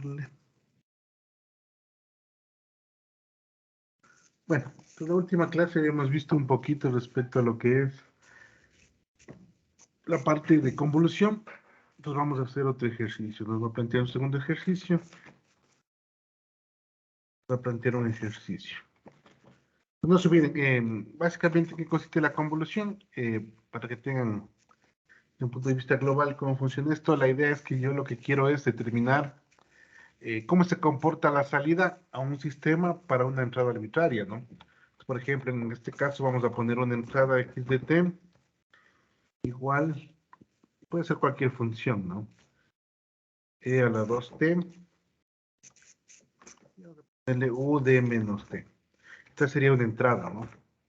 darle. Bueno, en la última clase habíamos visto un poquito respecto a lo que es la parte de convolución. Entonces vamos a hacer otro ejercicio. Nos va a plantear un segundo ejercicio. Va a plantear un ejercicio. No se olviden, básicamente, ¿qué consiste la convolución? Para que tengan de un punto de vista global cómo funciona esto, la idea es que yo lo que quiero es determinar cómo se comporta la salida a un sistema para una entrada arbitraria, ¿no? Por ejemplo, en este caso vamos a poner una entrada x de t igual, puede ser cualquier función, ¿no? E a la 2t, u de menos t. Esta sería una entrada, ¿no?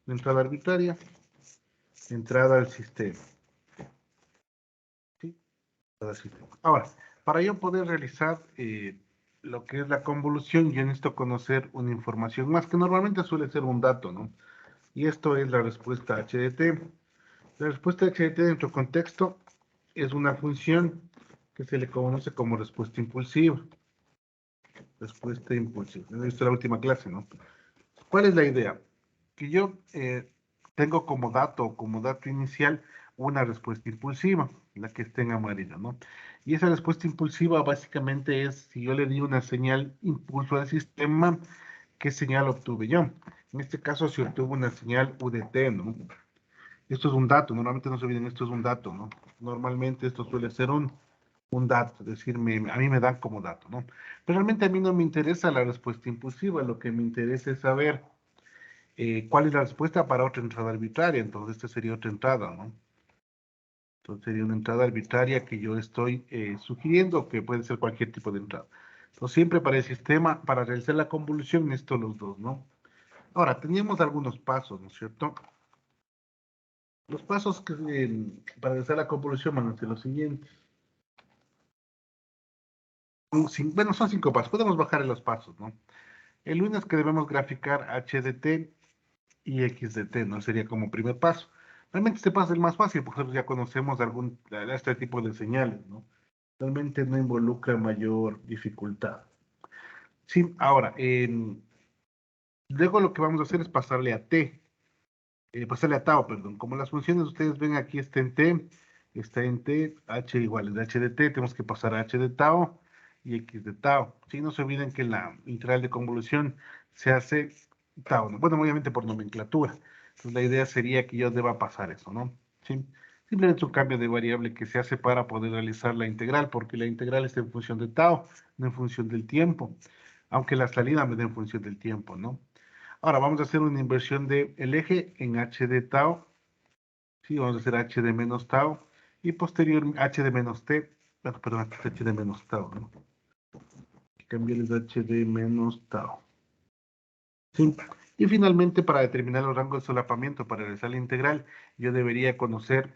Una entrada arbitraria, entrada al sistema. ¿Sí? Ahora, para yo poder realizar lo que es la convolución, yo necesito conocer una información más, que normalmente suele ser un dato, ¿no? Y esto es la respuesta h de t. La respuesta h de t dentro del contexto es una función que se le conoce como respuesta impulsiva. Respuesta impulsiva. Esta es la última clase, ¿no? ¿Cuál es la idea? Que yo tengo como dato inicial, una respuesta impulsiva, la que está en amarillo, ¿no? Y esa respuesta impulsiva básicamente es, si yo le di una señal impulso al sistema, ¿qué señal obtuve yo? En este caso se obtuvo una señal UDT, ¿no? Esto es un dato, normalmente no se olviden, esto es un dato, ¿no? Normalmente esto suele ser un dato, es decir, a mí me dan como dato, ¿no? Pero realmente a mí no me interesa la respuesta impulsiva, lo que me interesa es saber cuál es la respuesta para otra entrada arbitraria. Entonces, esta sería otra entrada, ¿no? Entonces, sería una entrada arbitraria que yo estoy sugiriendo, que puede ser cualquier tipo de entrada. Entonces, siempre para el sistema, para realizar la convolución, necesito los dos, ¿no? Ahora, teníamos algunos pasos, ¿no es cierto? Los pasos que, para realizar la convolución van a ser los siguientes. Bueno, son 5 pasos. Podemos bajar los pasos, ¿no? El uno es que debemos graficar h de t y x de t, ¿no? Sería como primer paso. Realmente este paso es el más fácil, porque nosotros ya conocemos este tipo de señales, ¿no? Realmente no involucra mayor dificultad. Sí, ahora, luego lo que vamos a hacer es pasarle a tau, perdón. Como las funciones ustedes ven aquí está en t, h igual a h de t, tenemos que pasar a h de tau y x de tau. Sí, no se olviden que la integral de convolución se hace tau, ¿no? Bueno, obviamente por nomenclatura. Entonces la idea sería que yo deba pasar eso, ¿no? ¿Sí? Simplemente es un cambio de variable que se hace para poder realizar la integral, porque la integral está en función de tau, no en función del tiempo. Aunque la salida me dé en función del tiempo, ¿no? Ahora vamos a hacer una inversión del eje en h de tau. Sí, vamos a hacer h de menos tau. Y posterior h de menos t. Bueno, perdón, aquí está h de menos tau, ¿no? Cambiarles h de menos tau. Sí. Y finalmente, para determinar los rangos de solapamiento para realizar la integral, yo debería conocer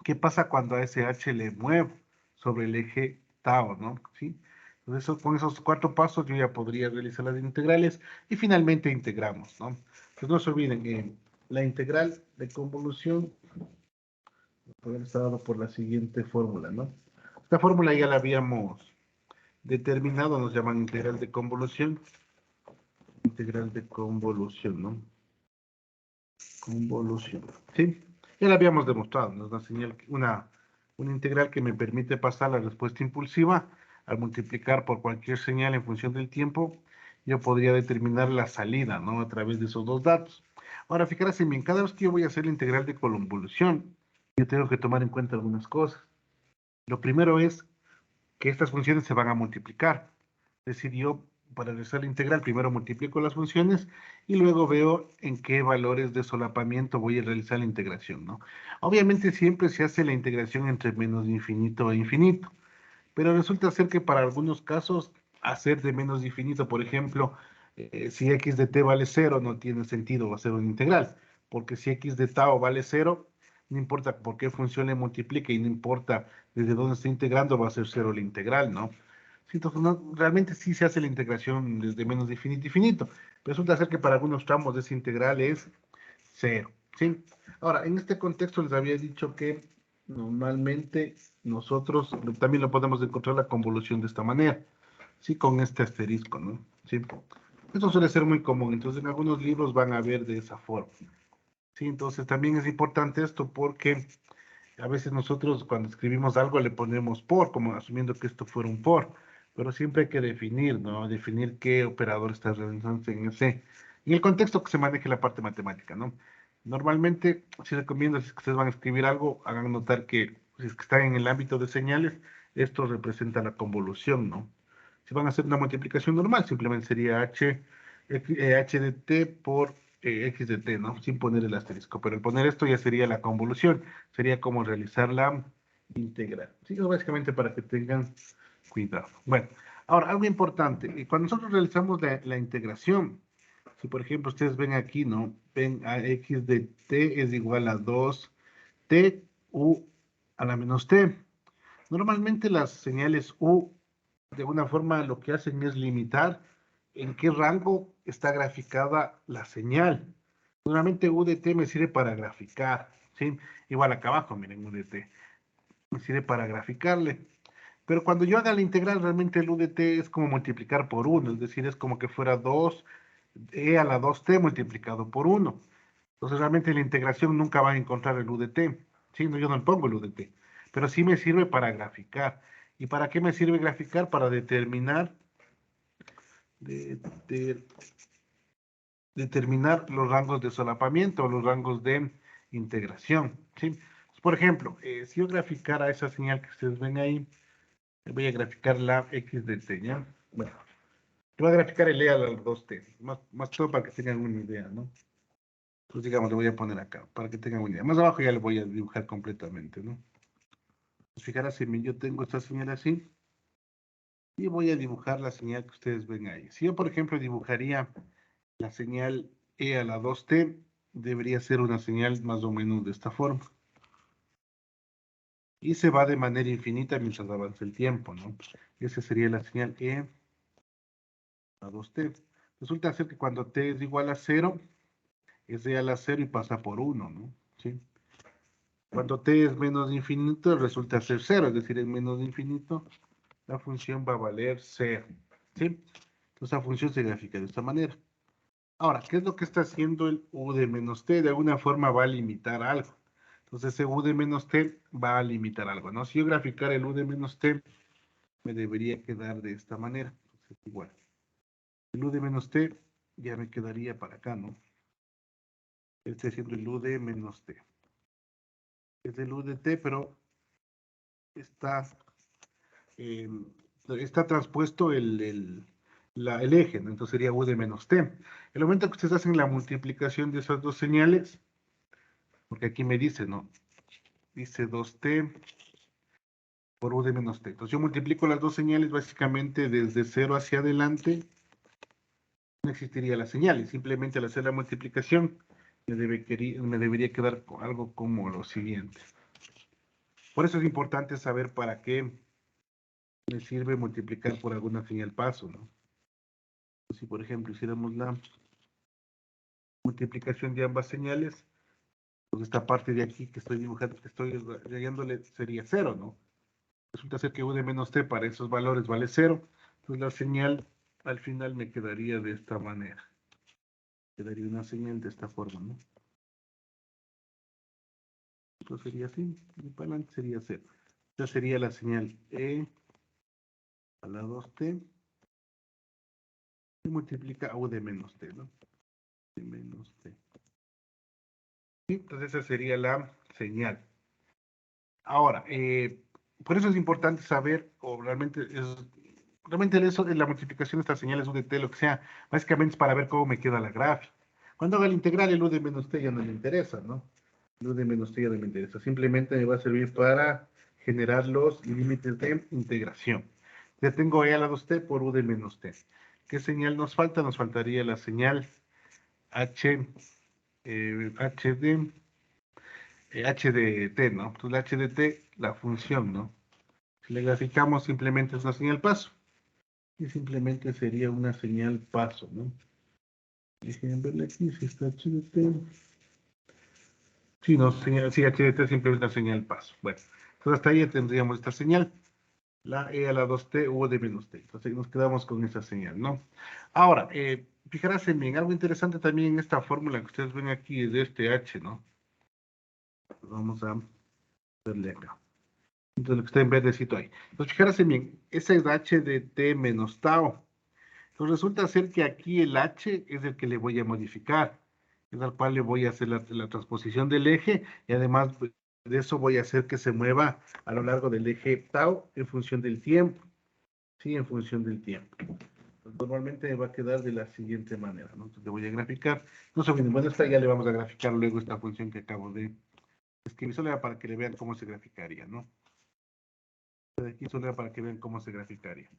qué pasa cuando a ese h le muevo sobre el eje tau, ¿no? ¿Sí? Entonces, con esos 4 pasos yo ya podría realizar las integrales y finalmente integramos, ¿no? Entonces no se olviden, la integral de convolución puede estar dado por la siguiente fórmula, ¿no? Esta fórmula ya la habíamos determinado, nos llaman integral de convolución. Integral de convolución, ¿no? Convolución, ¿sí? Ya la habíamos demostrado, ¿no? Es una integral que me permite pasar la respuesta impulsiva al multiplicar por cualquier señal en función del tiempo, yo podría determinar la salida, ¿no? A través de esos dos datos. Ahora, fíjense bien, cada vez que yo voy a hacer la integral de convolución, yo tengo que tomar en cuenta algunas cosas. Lo primero es que estas funciones se van a multiplicar. Es decir, yo para realizar la integral primero multiplico las funciones y luego veo en qué valores de solapamiento voy a realizar la integración, ¿no? Obviamente siempre se hace la integración entre menos de infinito e infinito, pero resulta ser que para algunos casos hacer de menos de infinito, por ejemplo, si x de t vale 0, no tiene sentido hacer una integral, porque si x de tau vale 0, no importa por qué función le multiplique y no importa desde dónde esté integrando, va a ser 0 la integral, ¿no? Sí, entonces, realmente sí se hace la integración desde menos de infinito a infinito. Pero resulta ser que para algunos tramos de esa integral es 0, ¿sí? Ahora, en este contexto les había dicho que normalmente nosotros también lo podemos encontrar la convolución de esta manera. sí, con este asterisco, ¿no? Sí. Eso suele ser muy común, entonces en algunos libros van a ver de esa forma. Sí, entonces también es importante esto porque a veces nosotros cuando escribimos algo le ponemos por, como asumiendo que esto fuera un for, pero siempre hay que definir, ¿no? Definir qué operador está realizando en ese, en el contexto que se maneje la parte matemática, ¿no? Normalmente, si recomiendo, si es que ustedes van a escribir algo, hagan notar que si es que están en el ámbito de señales, esto representa la convolución, ¿no? Si van a hacer una multiplicación normal, simplemente sería h de t por x de t, ¿no? Sin poner el asterisco. Pero el poner esto ya sería la convolución. Sería como realizar la integral. Sí, básicamente para que tengan cuidado. Bueno, ahora, algo importante. Cuando nosotros realizamos la integración, si por ejemplo ustedes ven aquí, ¿no? Ven a x de t es igual a 2t u a la menos t. Normalmente las señales u, de alguna forma, lo que hacen es limitar en qué rango está graficada la señal. Normalmente u de t me sirve para graficar, ¿sí? Igual acá abajo, miren, u de t. Me sirve para graficarle. Pero cuando yo haga la integral, realmente el u de t es como multiplicar por 1, es decir, es como que fuera 2e a la 2t multiplicado por 1. Entonces, realmente en la integración nunca van a encontrar el u de t. ¿Sí? No, yo no le pongo el u de t. Pero sí me sirve para graficar. ¿Y para qué me sirve graficar? Para determinar, determinar los rangos de solapamiento o los rangos de integración. ¿Sí? Por ejemplo, si yo graficara esa señal que ustedes ven ahí, voy a graficar la x de t, ¿ya? Bueno, voy a graficar el e a la 2t, más todo para que tengan una idea, ¿no? Pues digamos, le voy a poner acá, para que tengan una idea. Más abajo ya le voy a dibujar completamente, ¿no? Pues fijarás, si yo tengo esta señal así, y voy a dibujar la señal que ustedes ven ahí. Si yo, por ejemplo, dibujaría la señal e a la 2t, debería ser una señal más o menos de esta forma. Y se va de manera infinita mientras avance el tiempo, ¿no? Esa sería la señal e a 2t. Resulta ser que cuando t es igual a 0, es e a la 0 y pasa por 1, ¿no? ¿Sí? Cuando t es menos de infinito, resulta ser 0, es decir, es menos de infinito, la función va a valer 0, ¿sí? Entonces la función se grafica de esta manera. Ahora, ¿qué es lo que está haciendo el u de menos t? De alguna forma va a limitar algo. Entonces ese u de menos t va a limitar algo, ¿no? Si yo graficara el u de menos t, me debería quedar de esta manera. Entonces igual. El u de menos t ya me quedaría para acá, ¿no? Estoy haciendo el u de menos t. Es el u de t, pero está, eh, está transpuesto el eje, ¿no? Entonces sería u de menos t. El momento que ustedes hacen la multiplicación de esas dos señales, porque aquí me dice, ¿no? Dice 2t por u de menos t. Entonces yo multiplico las dos señales básicamente desde 0 hacia adelante, no existiría la señal, y simplemente al hacer la multiplicación me debería quedar algo como lo siguiente. Por eso es importante saber para qué me sirve multiplicar por alguna señal paso, ¿no? Si por ejemplo hiciéramos la multiplicación de ambas señales, pues esta parte de aquí que estoy dibujando, que estoy rayándole, sería 0, ¿no? Resulta ser que u de menos t para esos valores vale 0, entonces la señal al final me quedaría de esta manera. Quedaría una señal de esta forma, ¿no? Esto sería así, y para adelante sería 0. Esta sería la señal e a la 2t y multiplica a u de menos t, ¿no? De menos t. ¿Sí? Entonces esa sería la señal. Ahora, por eso es importante saber, o realmente eso de la multiplicación de estas señales u de t, lo que sea, básicamente es para ver cómo me queda la gráfica. Cuando haga la integral, el u de menos t ya no me interesa, ¿no? El u de menos t ya no me interesa. Simplemente me va a servir para generar los límites de integración. Ya tengo e a la 2t por u de menos t. ¿Qué señal nos falta? Nos faltaría la señal h, h de t, ¿no? Entonces la h de t, la función, ¿no? Si le graficamos simplemente es una señal paso. Y simplemente sería una señal paso, ¿no? Déjenme verle aquí si está h de t. Sí, no, sí, h de t simplemente una señal paso. Bueno, entonces hasta ahí ya tendríamos esta señal. la e a la 2t u de menos t. Entonces nos quedamos con esa señal, ¿no? Ahora, fijarse bien, algo interesante también en esta fórmula que ustedes ven aquí es de este h, ¿no? Vamos a verle acá. Entonces lo que está en verdecito ahí. Entonces fijarse bien, esa es h de t menos tau. Entonces resulta ser que aquí el h es el que le voy a modificar, es al cual le voy a hacer la transposición del eje y además pues, de eso voy a hacer que se mueva a lo largo del eje tau en función del tiempo. Sí, en función del tiempo. Entonces, normalmente va a quedar de la siguiente manera, ¿no? Entonces le voy a graficar. No se olviden, bueno, esta ya le vamos a graficar luego esta función que acabo de escribir, solo era para que le vean cómo se graficaría, ¿no? De aquí solo era para que vean cómo se graficaría.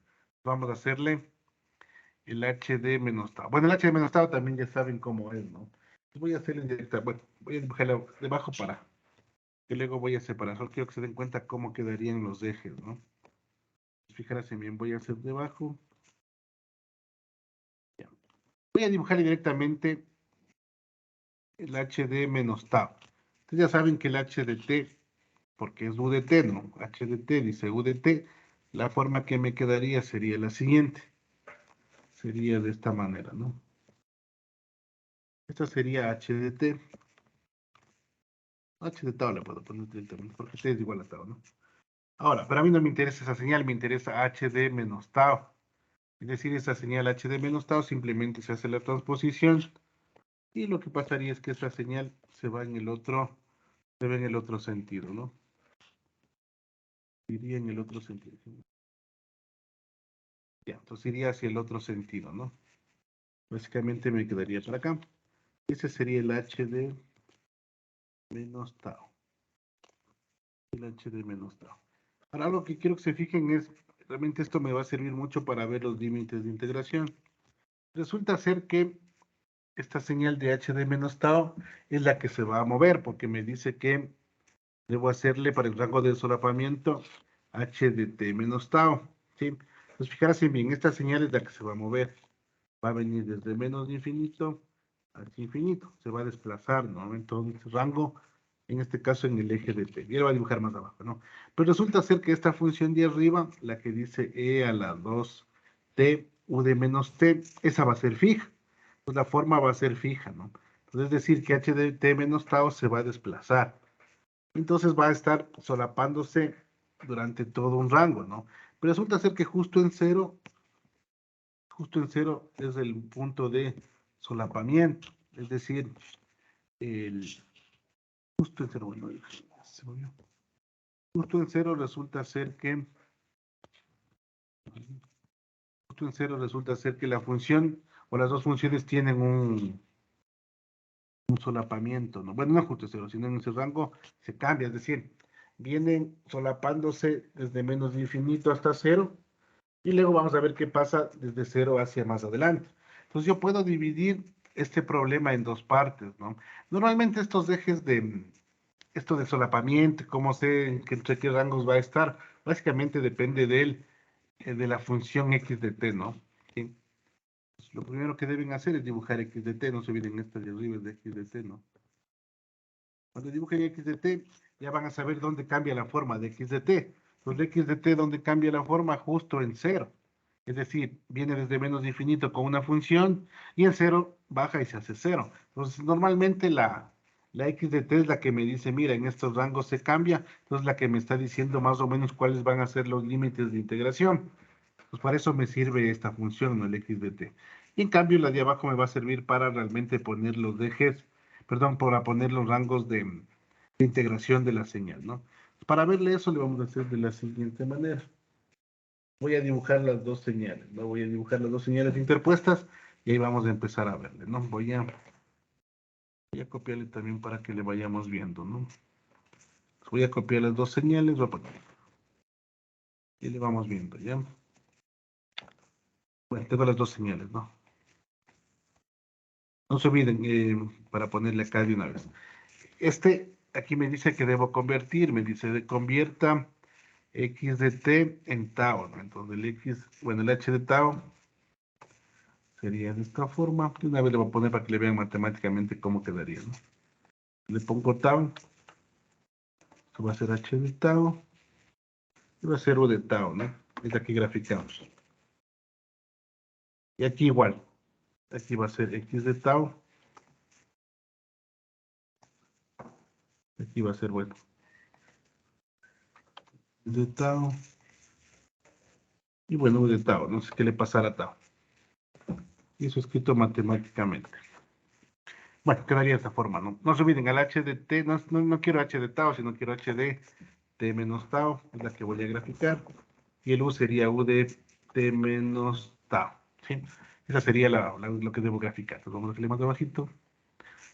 Vamos a hacerle el HD menos tau. Bueno, el HD menos tau también ya saben cómo es, ¿no? Voy a hacerle en directa, bueno, voy a dibujarlo debajo para que luego voy a separar. Solo quiero que se den cuenta cómo quedarían los ejes, ¿no? Fijarse bien, voy a hacer debajo. Ya. Voy a dibujar directamente el HD menos tau. Ustedes ya saben que el H de T, porque es U de T, ¿no? H de T dice U de T. La forma que me quedaría sería la siguiente. Sería de esta manera, ¿no? Esta sería H de T. H de tau le puedo poner directamente, porque T es igual a tau, ¿no? Ahora, pero a mí no me interesa esa señal, me interesa HD menos tau. Es decir, esa señal HD menos tau simplemente se hace la transposición y lo que pasaría es que esa señal se va en el otro, se ve en el otro sentido, ¿no? Iría en el otro sentido. Ya, entonces iría hacia el otro sentido, ¿no? Básicamente me quedaría para acá. Ese sería el HD menos tau. El HD menos tau. Ahora, algo que quiero que se fijen es, realmente esto me va a servir mucho para ver los límites de integración. Resulta ser que esta señal de HD menos tau es la que se va a mover, porque me dice que debo hacerle para el rango de solapamiento H de T menos tau, ¿sí? Entonces, fijarse bien, esta señal es la que se va a mover. Va a venir desde menos de infinito hacia infinito. Se va a desplazar, ¿no? Entonces, rango, en este caso, en el eje de T. Y lo va a dibujar más abajo, ¿no? Pero resulta ser que esta función de arriba, la que dice E a la 2T, U de menos T, esa va a ser fija. Pues la forma va a ser fija, ¿no? Entonces, es decir, que H de T menos tau se va a desplazar. Entonces va a estar solapándose durante todo un rango, ¿no? Pero resulta ser que justo en cero es el punto de solapamiento, es decir, el, justo en cero, bueno, justo en cero resulta ser que, justo en cero resulta ser que la función o las dos funciones tienen un solapamiento, ¿no? Bueno, no justo cero, sino en ese rango se cambia, es decir, vienen solapándose desde menos de infinito hasta cero, y luego vamos a ver qué pasa desde cero hacia más adelante. Entonces yo puedo dividir este problema en dos partes, ¿no? Normalmente estos ejes esto de solapamiento, cómo sé entre qué rangos va a estar, básicamente depende de la función x de t, ¿no? ¿Sí? Pues lo primero que deben hacer es dibujar x de t, no se olviden esta de arriba es de x de t, ¿no? Cuando dibujen x de t, ya van a saber dónde cambia la forma de x de t. Los x de t, ¿dónde cambia la forma? Justo en cero. Es decir, viene desde menos de infinito con una función y en cero baja y se hace cero. Entonces, normalmente la x de t es la que me dice, mira, en estos rangos se cambia. Entonces, la que me está diciendo más o menos cuáles van a ser los límites de integración. Pues para eso me sirve esta función, ¿no? El x de t. Y en cambio, la de abajo me va a servir para realmente poner los ejes, perdón, para poner los rangos de integración de la señal, ¿no? Para verle eso, le vamos a hacer de la siguiente manera. Voy a dibujar las dos señales, ¿no? Voy a dibujar las dos señales interpuestas y ahí vamos a empezar a verle, ¿no? Voy a copiarle también para que le vayamos viendo, ¿no? Voy a copiar las dos señales, voy a poner. Y le vamos viendo, ¿ya? Bueno, tengo las dos señales, ¿no? No se olviden, para ponerle acá de una vez. Aquí me dice que debo convertir, me dice de convierta x de t en tau, ¿no? Entonces el x, bueno, el h de tau sería de esta forma. De una vez le voy a poner para que le vean matemáticamente cómo quedaría, ¿no? Le pongo tau, esto va a ser h de tau. va a ser U de tau, ¿no? Es aquí graficamos. Y aquí igual. Aquí va a ser X de tau. Aquí va a ser, bueno, de tau. Y bueno, U de tau. No sé qué le pasará a tau. Y eso escrito matemáticamente. Bueno, quedaría de esta forma, ¿no? No se olviden, al h de t, no quiero h de tau, sino quiero h de t menos tau, es la que voy a graficar. Y el u sería u de t menos tau, ¿sí? Esa sería lo que debo graficar. Entonces vamos a hacerle más abajito.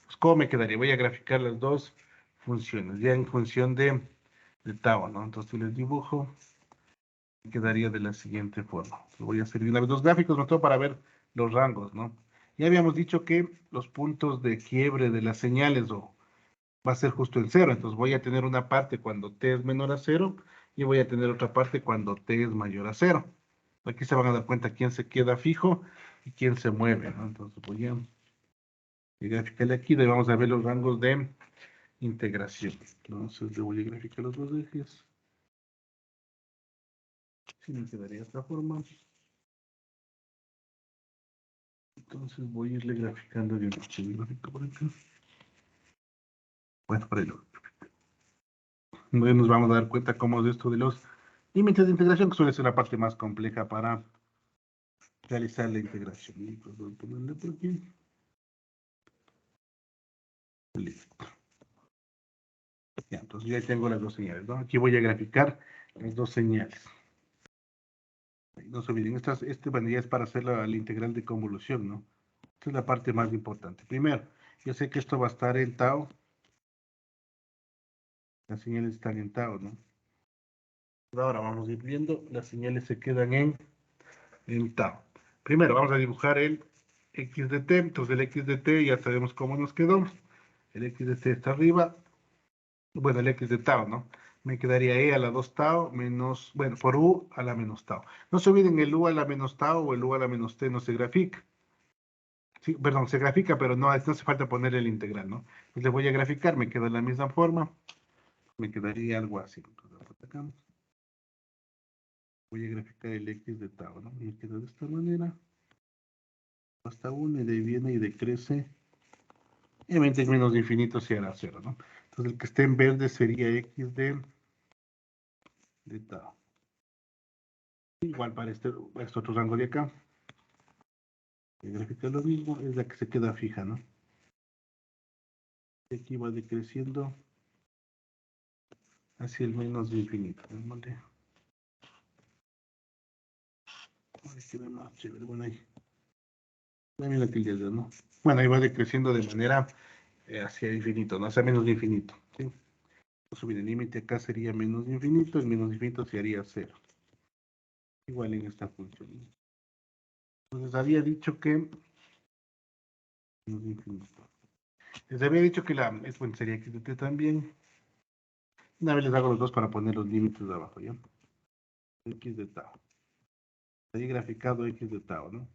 Pues, ¿cómo me quedaría? Voy a graficar las dos funciones, ya en función de tau, ¿no? Entonces, si les dibujo, me quedaría de la siguiente forma. Voy a hacer una vez dos gráficos, no todo para ver los rangos, ¿no? Ya habíamos dicho que los puntos de quiebre de las señales va a ser justo en cero. Entonces voy a tener una parte cuando t es menor a cero y voy a tener otra parte cuando t es mayor a cero. Aquí se van a dar cuenta quién se queda fijo y quién se mueve, ¿no? Entonces voy a graficarle aquí, y vamos a ver los rangos de integración. Entonces le voy a graficar los dos ejes. Sí, me quedaría de esta forma. Entonces voy a irle graficando de un gráfico por acá. Bueno, por ahí lo. Entonces nos vamos a dar cuenta cómo es esto de los límites de integración, que suele ser la parte más compleja para realizar la integración. Y pues voy a ponerle por aquí. Listo. Ya, entonces ya tengo las dos señales, ¿no? Aquí voy a graficar las dos señales. No se olviden, bueno, ya es para hacer la integral de convolución, ¿no? Esta es la parte más importante. Primero, yo sé que esto va a estar en tau. Las señales están en tau, ¿no? Ahora vamos a ir viendo, las señales se quedan en tau. Primero, vamos a dibujar el x de t. Entonces el x de t ya sabemos cómo nos quedó. El x de t está arriba. Bueno, el x de tau, ¿no? Me quedaría e a la 2 tau menos, bueno, por u a la menos tau. No se olviden, el u a la menos tau o el u a la menos t no se grafica. Sí, perdón, se grafica, pero no hace falta poner el integral, ¿no? Entonces le voy a graficar, me queda de la misma forma. Me quedaría algo así. Entonces, voy a graficar el x de tau, ¿no? Me queda de esta manera. Hasta 1 y de ahí viene y decrece. Y obviamente menos de infinito se hará 0, ¿no? Entonces el que esté en verde sería x de tau. Igual para este otro rango de acá. Voy a graficar lo mismo, es la que se queda fija, ¿no? Y aquí va decreciendo hacia el menos de infinito. Démosle. Ay, queda más chévere. Bueno, ahí. Dame la tilde, ¿no? Bueno, ahí va decreciendo de manera hacia infinito, ¿no? Hacia menos de infinito, ¿sí? Subir el límite acá sería menos de infinito, el menos de infinito sería 0. Igual en esta función. Entonces había dicho que menos de infinito. Les había dicho que la bueno, sería x de t también. Una vez les hago los dos para poner los límites de abajo, ¿ya? X de tau. Ahí graficado x de tau, ¿no?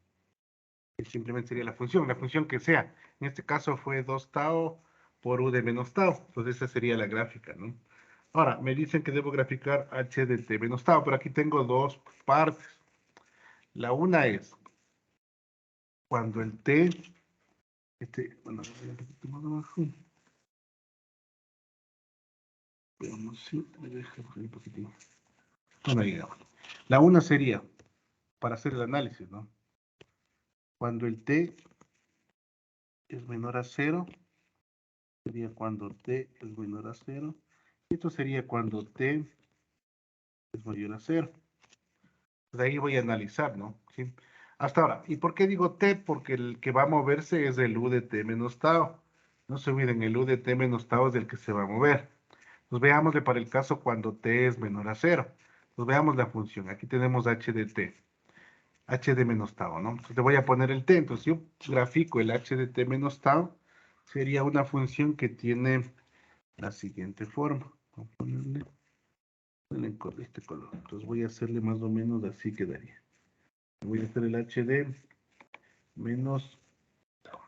Que simplemente sería la función que sea. En este caso fue 2 tau por u de menos tau. Entonces esa sería la gráfica, ¿no? Ahora, me dicen que debo graficar h de t menos tau, pero aquí tengo dos partes. La una es cuando el t, bueno, un poquito más abajo. Veamos si me deja un poquitito. Bueno, ahí llegamos. La una sería, para hacer el análisis, ¿no? Cuando el t es menor a 0, sería cuando t es menor a 0. Esto sería cuando t es mayor a 0. De ahí voy a analizar, ¿no? ¿Sí? Hasta ahora. ¿Y por qué digo t? Porque el que va a moverse es el u de t menos tau. No se olviden, el u de t menos tau es el que se va a mover. Pues veámosle para el caso cuando t es menor a 0. Pues veamos la función. Aquí tenemos h de t. H de menos tau, ¿no? Entonces le voy a poner el t. Entonces yo grafico el h de t menos tau. Sería una función que tiene la siguiente forma. Vamos a ponerle este color. Entonces voy a hacerle más o menos así quedaría. Voy a hacer el HD menos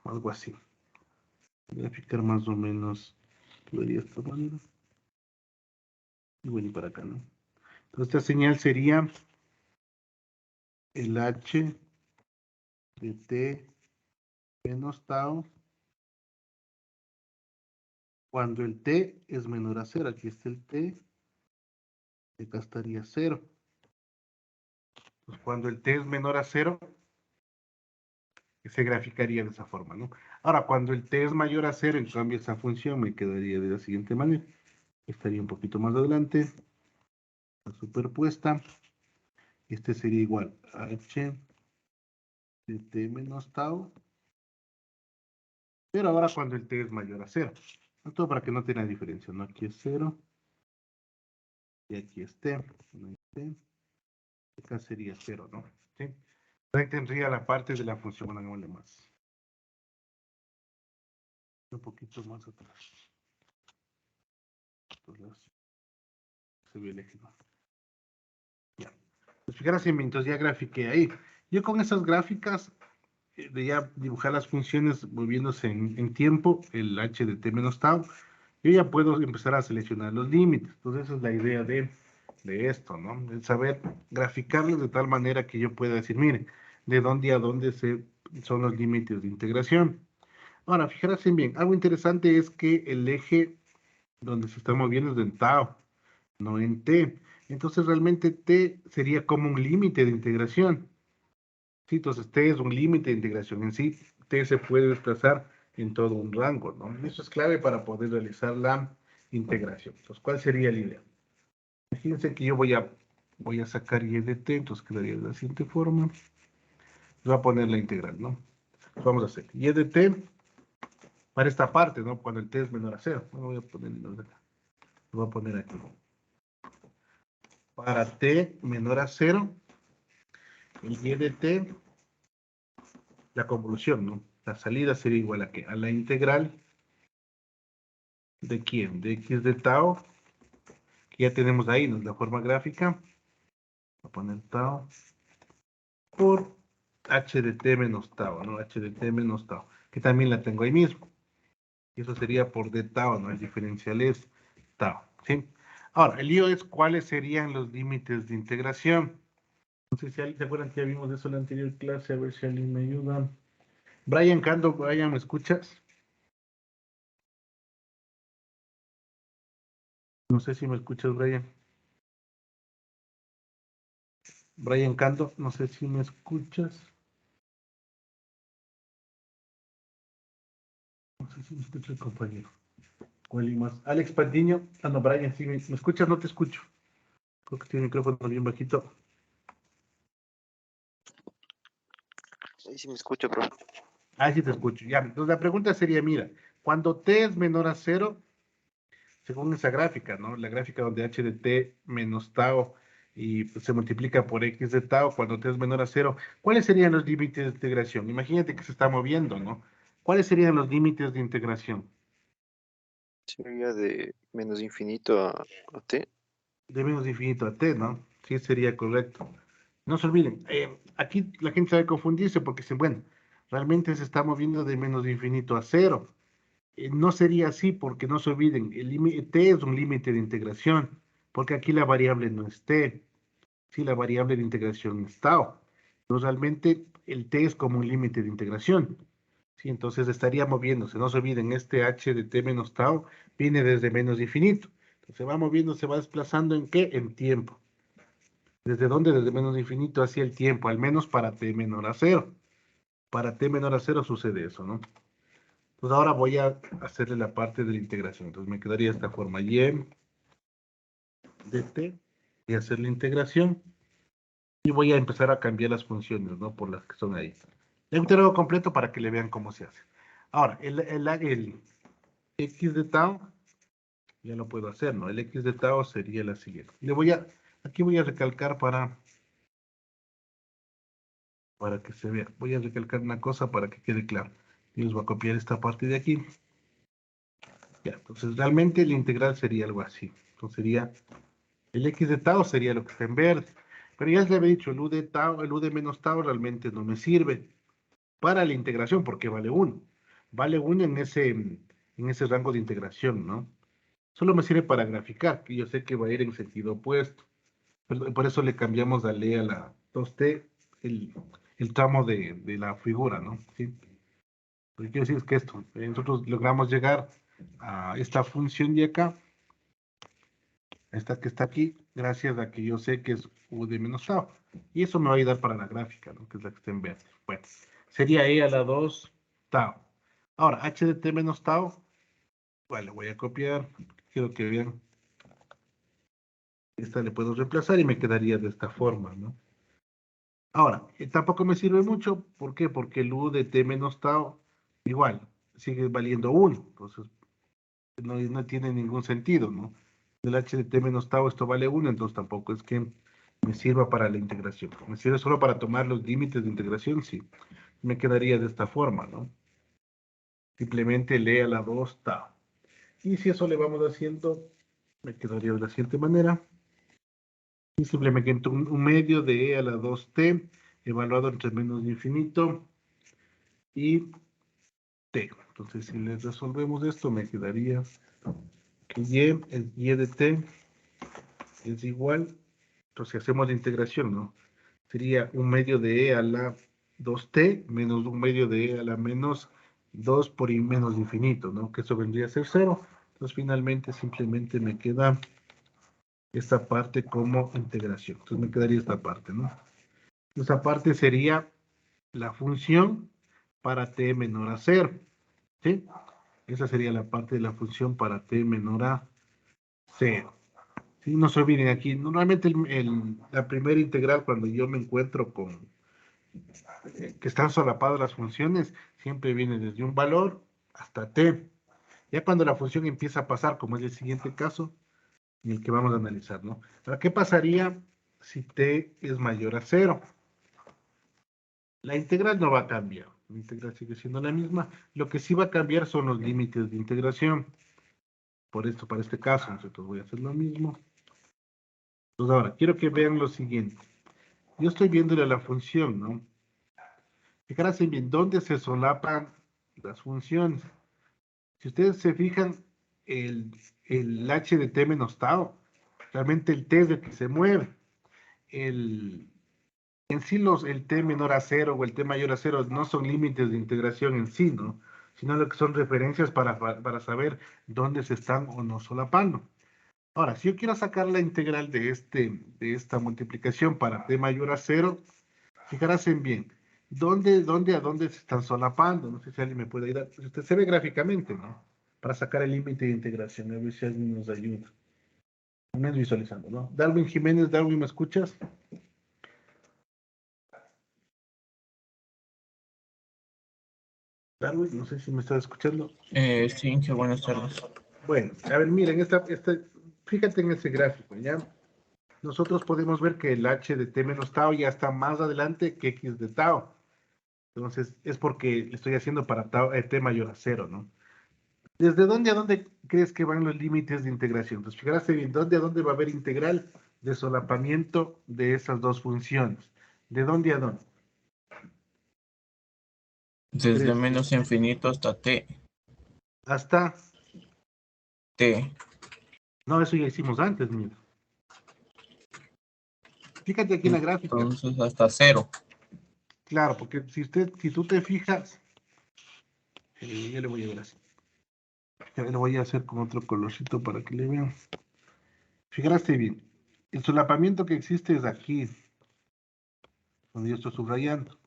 algo así. Voy a graficar más o menos. Quedaría de esta manera. Y bueno, y para acá, ¿no? Entonces, esta señal sería el h de t menos tau cuando el t es menor a 0. Aquí está el t, y acá estaría 0. Entonces, cuando el t es menor a 0, se graficaría de esa forma, ¿no? Ahora, cuando el t es mayor a 0, en cambio, esa función me quedaría de la siguiente manera. Estaría un poquito más adelante, la superpuesta. Este sería igual a h de t menos tau, pero ahora cuando el t es mayor a 0. Todo para que no tenga diferencia, ¿no? Aquí es 0, y aquí es t. No hay t. Acá sería 0, ¿no? ¿Sí? Ahí tendría la parte de la función, bueno, hagámosle más. Un poquito más atrás. Entonces, se ve el eje, ¿no? Ya. Pues fíjate, entonces ya grafiqué ahí. Yo con esas gráficas de ya dibujar las funciones moviéndose en tiempo, el h de t menos tau, yo ya puedo empezar a seleccionar los límites. Entonces esa es la idea de esto, ¿no? El saber graficarlos de tal manera que yo pueda decir, mire, de dónde a dónde son los límites de integración. Ahora, fíjense bien, algo interesante es que el eje donde se está moviendo es en tau, no en t. Entonces realmente t sería como un límite de integración. Sí, entonces t es un límite de integración en sí. T se puede desplazar en todo un rango, ¿no? Eso es clave para poder realizar la integración. Entonces, ¿cuál sería la idea? Fíjense que yo voy a sacar y de t, entonces quedaría de la siguiente forma. Voy a poner la integral, ¿no? Entonces, vamos a hacer y de t para esta parte, ¿no? Cuando el t es menor a 0. Bueno, voy a poner, lo voy a poner aquí. Para t menor a 0, el y de t, la convolución, ¿no? La salida sería igual a ¿qué? A la integral ¿de quién? De x de tau, que ya tenemos ahí, ¿no? La forma gráfica. Voy a poner tau por h de t menos tau, ¿no? H de t menos tau, que también la tengo ahí mismo. Y eso sería por d tau, ¿no? El diferencial es tau, ¿sí? Ahora, el lío es cuáles serían los límites de integración. No sé si alguien se acuerdan que ya vimos eso en la anterior clase, a ver si alguien me ayuda. Brian Cando, Brian, ¿me escuchas? No sé si me escuchas, Brian. Brian Cando, no sé si me escuchas. No sé si me escucha el compañero. ¿Cuál y más? Alex Patiño. Ah, no, Brian, sí, ¿me escuchas? No te escucho. Creo que tiene el micrófono bien bajito. Sí, sí me escucho, profe. Ah, sí te escucho. Ya, entonces la pregunta sería, mira, cuando t es menor a 0, según esa gráfica, ¿no? La gráfica donde h de t menos tau y pues, se multiplica por x de tau cuando t es menor a 0, ¿cuáles serían los límites de integración? Imagínate que se está moviendo, ¿no? ¿Cuáles serían los límites de integración? Sería de menos infinito a t. De menos infinito a t, ¿no? Sí, sería correcto. No se olviden, aquí la gente sabe confundirse porque dicen, bueno, realmente se está moviendo de menos infinito a 0. No sería así porque no se olviden, el límite t es un límite de integración, porque aquí la variable no es t, sí, la variable de integración es tau. Entonces realmente el t es como un límite de integración. Sí, entonces estaría moviéndose, no se olviden, este h de t menos tau viene desde menos infinito. Entonces se va moviendo, se va desplazando ¿en qué? En tiempo. ¿Desde dónde? Desde menos infinito hacia el tiempo, al menos para t menor a 0. Para t menor a 0 sucede eso, ¿no? Pues ahora voy a hacerle la parte de la integración. Entonces me quedaría esta forma y de t. Voy a hacer la integración y voy a empezar a cambiar las funciones, ¿no? Por las que son ahí. Le hago completo para que le vean cómo se hace. Ahora, el x de tau, ya lo puedo hacer, ¿no? El x de tau sería la siguiente. Aquí voy a recalcar para que se vea. Voy a recalcar una cosa para que quede claro. Y les voy a copiar esta parte de aquí. Ya, entonces realmente la integral sería algo así. Entonces sería, el x de tau sería lo que está en verde. Pero ya les había dicho, el u de tau, el u de menos tau realmente no me sirve para la integración porque vale 1. Vale 1 en ese rango de integración, ¿no? Solo me sirve para graficar, que yo sé que va a ir en sentido opuesto. Por eso le cambiamos a E a la 2t el tramo de la figura, ¿no? ¿Sí? Lo que quiero decir es que esto, nosotros logramos llegar a esta función de acá, esta que está aquí, gracias a que yo sé que es u de menos tau. Y eso me va a ayudar para la gráfica, ¿no? Que es la que está en verde. Bueno, sería e a la 2 tau. Ahora, h de t menos tau, vale, voy a copiar, quiero que vean. Esta le puedo reemplazar y me quedaría de esta forma, ¿no? Ahora, tampoco me sirve mucho, ¿por qué? Porque el u de t menos tau, igual, sigue valiendo 1, entonces no tiene ningún sentido, ¿no? El h de t menos tau, esto vale 1, entonces tampoco es que me sirva para la integración. ¿Me sirve solo para tomar los límites de integración? Sí. Me quedaría de esta forma, ¿no? Simplemente lee a la 2 tau. Y si eso le vamos haciendo, me quedaría de la siguiente manera. Y simplemente un medio de e a la 2t, evaluado entre menos de infinito y t. Entonces, si le resolvemos esto, me quedaría que y de t es igual, entonces si hacemos la integración, ¿no? Sería un medio de e a la 2t menos un medio de e a la menos 2 por i menos infinito, ¿no? Que eso vendría a ser 0. Entonces finalmente simplemente me queda esta parte como integración. Entonces me quedaría esta parte, ¿no? Esta parte sería la función para t menor a 0, ¿sí? Esa sería la parte de la función para t menor a 0. Sí, no se olviden aquí, normalmente la primera integral cuando yo me encuentro con que están solapadas las funciones, siempre viene desde un valor hasta t. Ya cuando la función empieza a pasar, como es el siguiente caso, en el que vamos a analizar, ¿no? Ahora, ¿qué pasaría si t es mayor a 0? La integral no va a cambiar, la integral sigue siendo la misma, lo que sí va a cambiar son los límites de integración. Por esto, para este caso, nosotros voy a hacer lo mismo. Entonces ahora, quiero que vean lo siguiente. Yo estoy viéndole a la función, ¿no? Fijarse bien, ¿dónde se solapan las funciones? Si ustedes se fijan, el h de t menos tau, realmente el t es el que se mueve. En sí el t menor a 0 o el t mayor a 0 no son límites de integración en sí, ¿no? Sino lo que son referencias para saber dónde se están o no solapando. Ahora, si yo quiero sacar la integral de esta multiplicación para t mayor a 0, fijarse bien, a dónde se están solapando? No sé si alguien me puede ayudar. Usted se ve gráficamente, ¿no? Para sacar el límite de integración, a ver si alguien nos ayuda. Al menos visualizando, ¿no? Darwin Jiménez, Darwin, ¿me escuchas? Darwin, no sé si me estás escuchando. Sí, qué buenas tardes. Bueno, a ver, miren, fíjate en ese gráfico, ¿ya? Nosotros podemos ver que el h de t menos tau ya está más adelante que x de tau. Entonces, es porque le estoy haciendo para t mayor a 0, ¿no? ¿Desde dónde a dónde crees que van los límites de integración? Entonces, fíjate bien, ¿dónde a dónde va a haber integral de solapamiento de esas dos funciones? ¿De dónde a dónde? Desde ¿Crees? menos infinito hasta Hasta... t. No, eso ya hicimos antes, mira. Fíjate aquí en la gráfica. Entonces hasta 0. Claro, porque si tú te fijas, yo le voy a ver así. Ya le voy a hacer con otro colorcito para que le vean. Fíjate bien, el solapamiento que existe es aquí, donde yo estoy subrayando.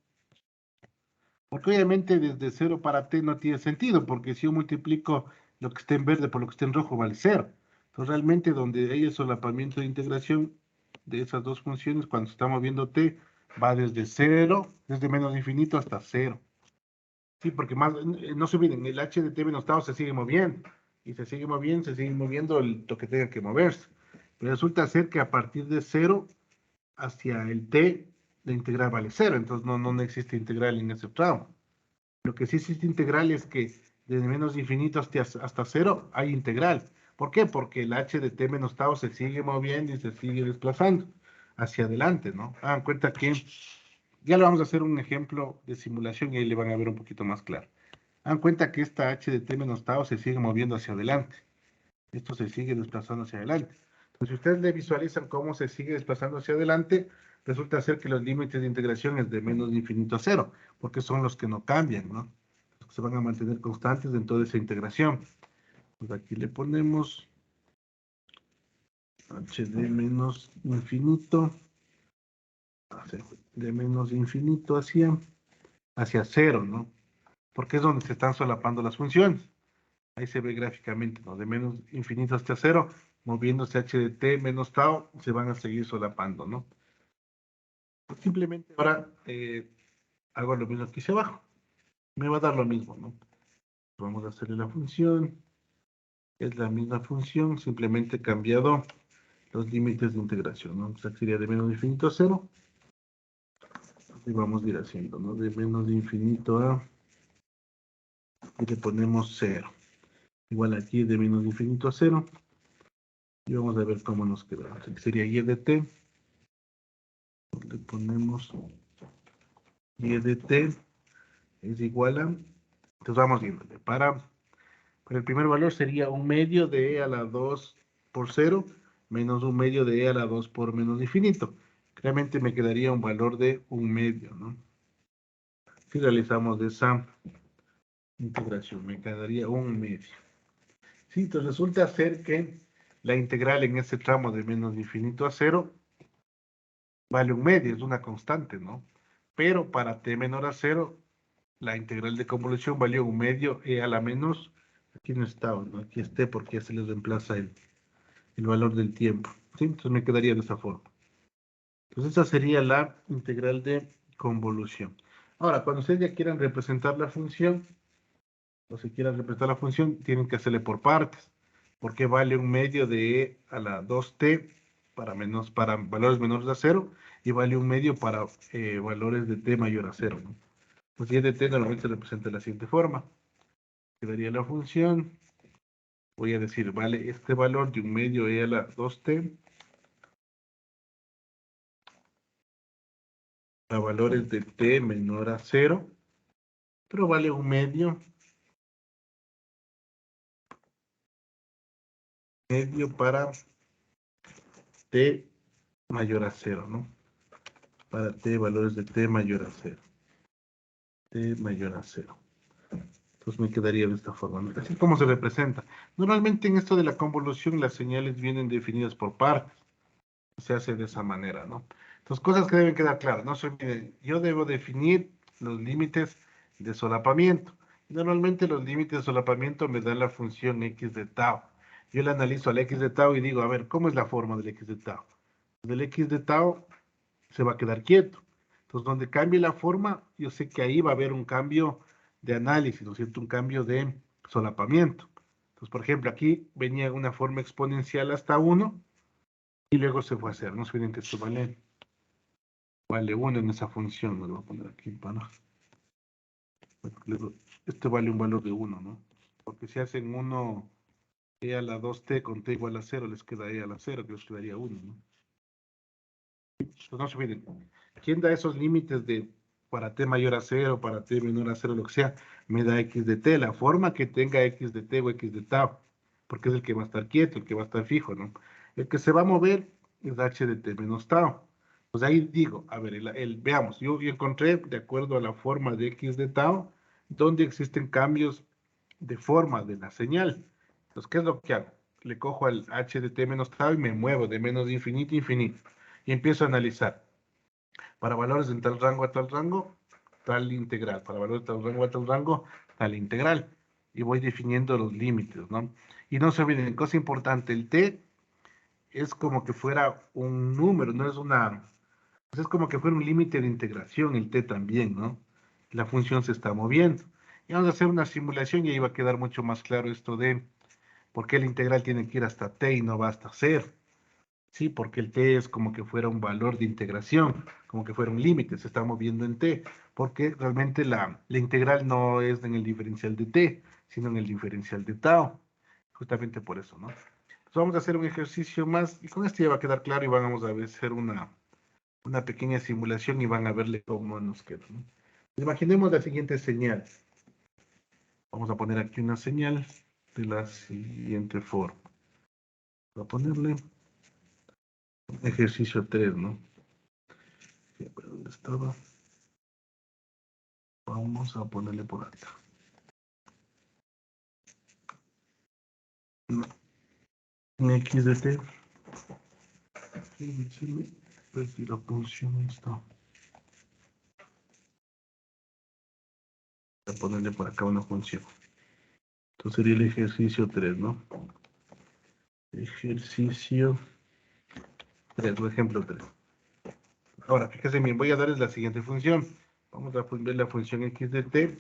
Porque obviamente desde 0 para t no tiene sentido, porque si yo multiplico lo que esté en verde por lo que esté en rojo vale 0. Entonces realmente donde hay el solapamiento de integración de esas dos funciones, cuando estamos viendo t, va desde 0, desde menos infinito hasta 0. Sí, porque más, no se olviden, el h de t menos tau se sigue moviendo. Y se sigue moviendo lo que tenga que moverse. Pero resulta ser que a partir de 0 hacia el t, la integral vale 0. Entonces no existe integral en ese tramo. Lo que sí existe integral es que desde menos infinito hasta 0 hay integral. ¿Por qué? Porque el h de t menos tau se sigue moviendo y se sigue desplazando hacia adelante, ¿no? Hagan cuenta que ya le vamos a hacer un ejemplo de simulación y ahí le van a ver un poquito más claro. Dan cuenta que esta h de t menos tau se sigue moviendo hacia adelante. Esto se sigue desplazando hacia adelante. Si ustedes le visualizan cómo se sigue desplazando hacia adelante, resulta ser que los límites de integración es de menos de infinito a cero, porque son los que no cambian, ¿no? Los que se van a mantener constantes en toda esa integración. Pues aquí le ponemos h de menos infinito, de menos infinito hacia cero, ¿no? Porque es donde se están solapando las funciones. Ahí se ve gráficamente, ¿no? De menos infinito hasta cero, moviéndose h de t menos tau, se van a seguir solapando, ¿no? Simplemente ahora hago lo mismo aquí hacia abajo. Me va a dar lo mismo, ¿no? Vamos a hacerle la función. Es la misma función, simplemente he cambiado los límites de integración, ¿no? O sea, sería de menos infinito a cero. Y vamos a ir haciendo, ¿no? De menos infinito a... Y le ponemos cero. Igual aquí de menos infinito a cero. Y vamos a ver cómo nos queda. Aquí sería y de t. Le ponemos y de t es igual a... Entonces vamos viéndole. Para el primer valor sería un medio de e a la 2 por 0 menos un medio de e a la 2 por menos infinito. Realmente me quedaría un valor de un medio, ¿no? Si realizamos esa integración, me quedaría un medio. Sí, entonces resulta ser que la integral en este tramo de menos infinito a 0 vale un medio, es una constante, ¿no? Pero para t menor a 0, la integral de convolución valió un medio e a la menos, aquí no está, ¿no? Aquí esté porque ya se le reemplaza el valor del tiempo, ¿sí? Entonces me quedaría de esa forma. Entonces esa sería la integral de convolución. Ahora, cuando ustedes ya quieran representar la función, o si quieran representar la función, tienen que hacerle por partes, porque vale un medio de e a la 2t para valores menores a 0 y vale un medio para valores de t mayor a 0, ¿no? Pues y de t normalmente se representa de la siguiente forma. Quedaría la función, voy a decir, vale este valor de un medio e a la 2t a valores de t menor a 0, pero vale un medio para t mayor a 0, ¿no? Para t valores de t mayor a 0. T mayor a 0. Entonces me quedaría de esta forma, ¿no? Así como se representa. Normalmente en esto de la convolución las señales vienen definidas por partes. Se hace de esa manera, ¿no? Entonces, cosas que deben quedar claras, ¿no? Yo debo definir los límites de solapamiento. Normalmente los límites de solapamiento me dan la función x de tau. Yo le analizo al x de tau y digo, a ver, ¿cómo es la forma del x de tau? Del x de tau se va a quedar quieto. Entonces, donde cambie la forma, yo sé que ahí va a haber un cambio de análisis, ¿no es cierto? Un cambio de solapamiento. Entonces, por ejemplo, aquí venía una forma exponencial hasta 1 y luego se fue a hacer. No se olviden que esto vale 1 en esa función. Lo voy a poner aquí para... Este vale un valor de 1, ¿no? Porque si hacen 1 e a la 2t con t igual a 0, les queda e a la 0, que les quedaría 1, ¿no? Pues no se olviden. ¿Quién da esos límites de para t mayor a 0, para t menor a 0, lo que sea? Me da x de t, la forma que tenga x de t o x de tau, porque es el que va a estar quieto, el que va a estar fijo, ¿no? El que se va a mover es h de t menos tau. Pues ahí digo, a ver, veamos, yo encontré, de acuerdo a la forma de x de tau, donde existen cambios de forma de la señal. Entonces, ¿qué es lo que hago? Le cojo al h de t menos tau y me muevo de menos infinito a infinito. Y empiezo a analizar. Para valores de tal rango a tal rango, tal integral. Para valores de tal rango a tal rango, tal integral. Y voy definiendo los límites, ¿no? Y no se olviden, cosa importante, el t es como que fuera un número, no es una... Pues es como que fuera un límite de integración, el t también, ¿no? La función se está moviendo. Y vamos a hacer una simulación y ahí va a quedar mucho más claro esto de por qué la integral tiene que ir hasta t y no va hasta 0. Sí, porque el t es como que fuera un valor de integración, como que fuera un límite, se está moviendo en t, porque realmente la integral no es en el diferencial de t, sino en el diferencial de tau. Justamente por eso, ¿no? Entonces vamos a hacer un ejercicio más, y con esto ya va a quedar claro y vamos a hacer una pequeña simulación y van a verle cómo nos queda, ¿no? Imaginemos la siguiente señal. Vamos a poner aquí una señal de la siguiente forma. Voy a ponerle Ejercicio 3, ¿no? Sí, pero ¿dónde estaba? Vamos a ponerle por acá. No. En x de t. Pues si la función está. Voy a ponerle por acá una función. Entonces sería el ejercicio 3, ¿no? Ejercicio 3, o ejemplo 3. Ahora, fíjense bien, voy a darles la siguiente función. Vamos a ver la función x de t.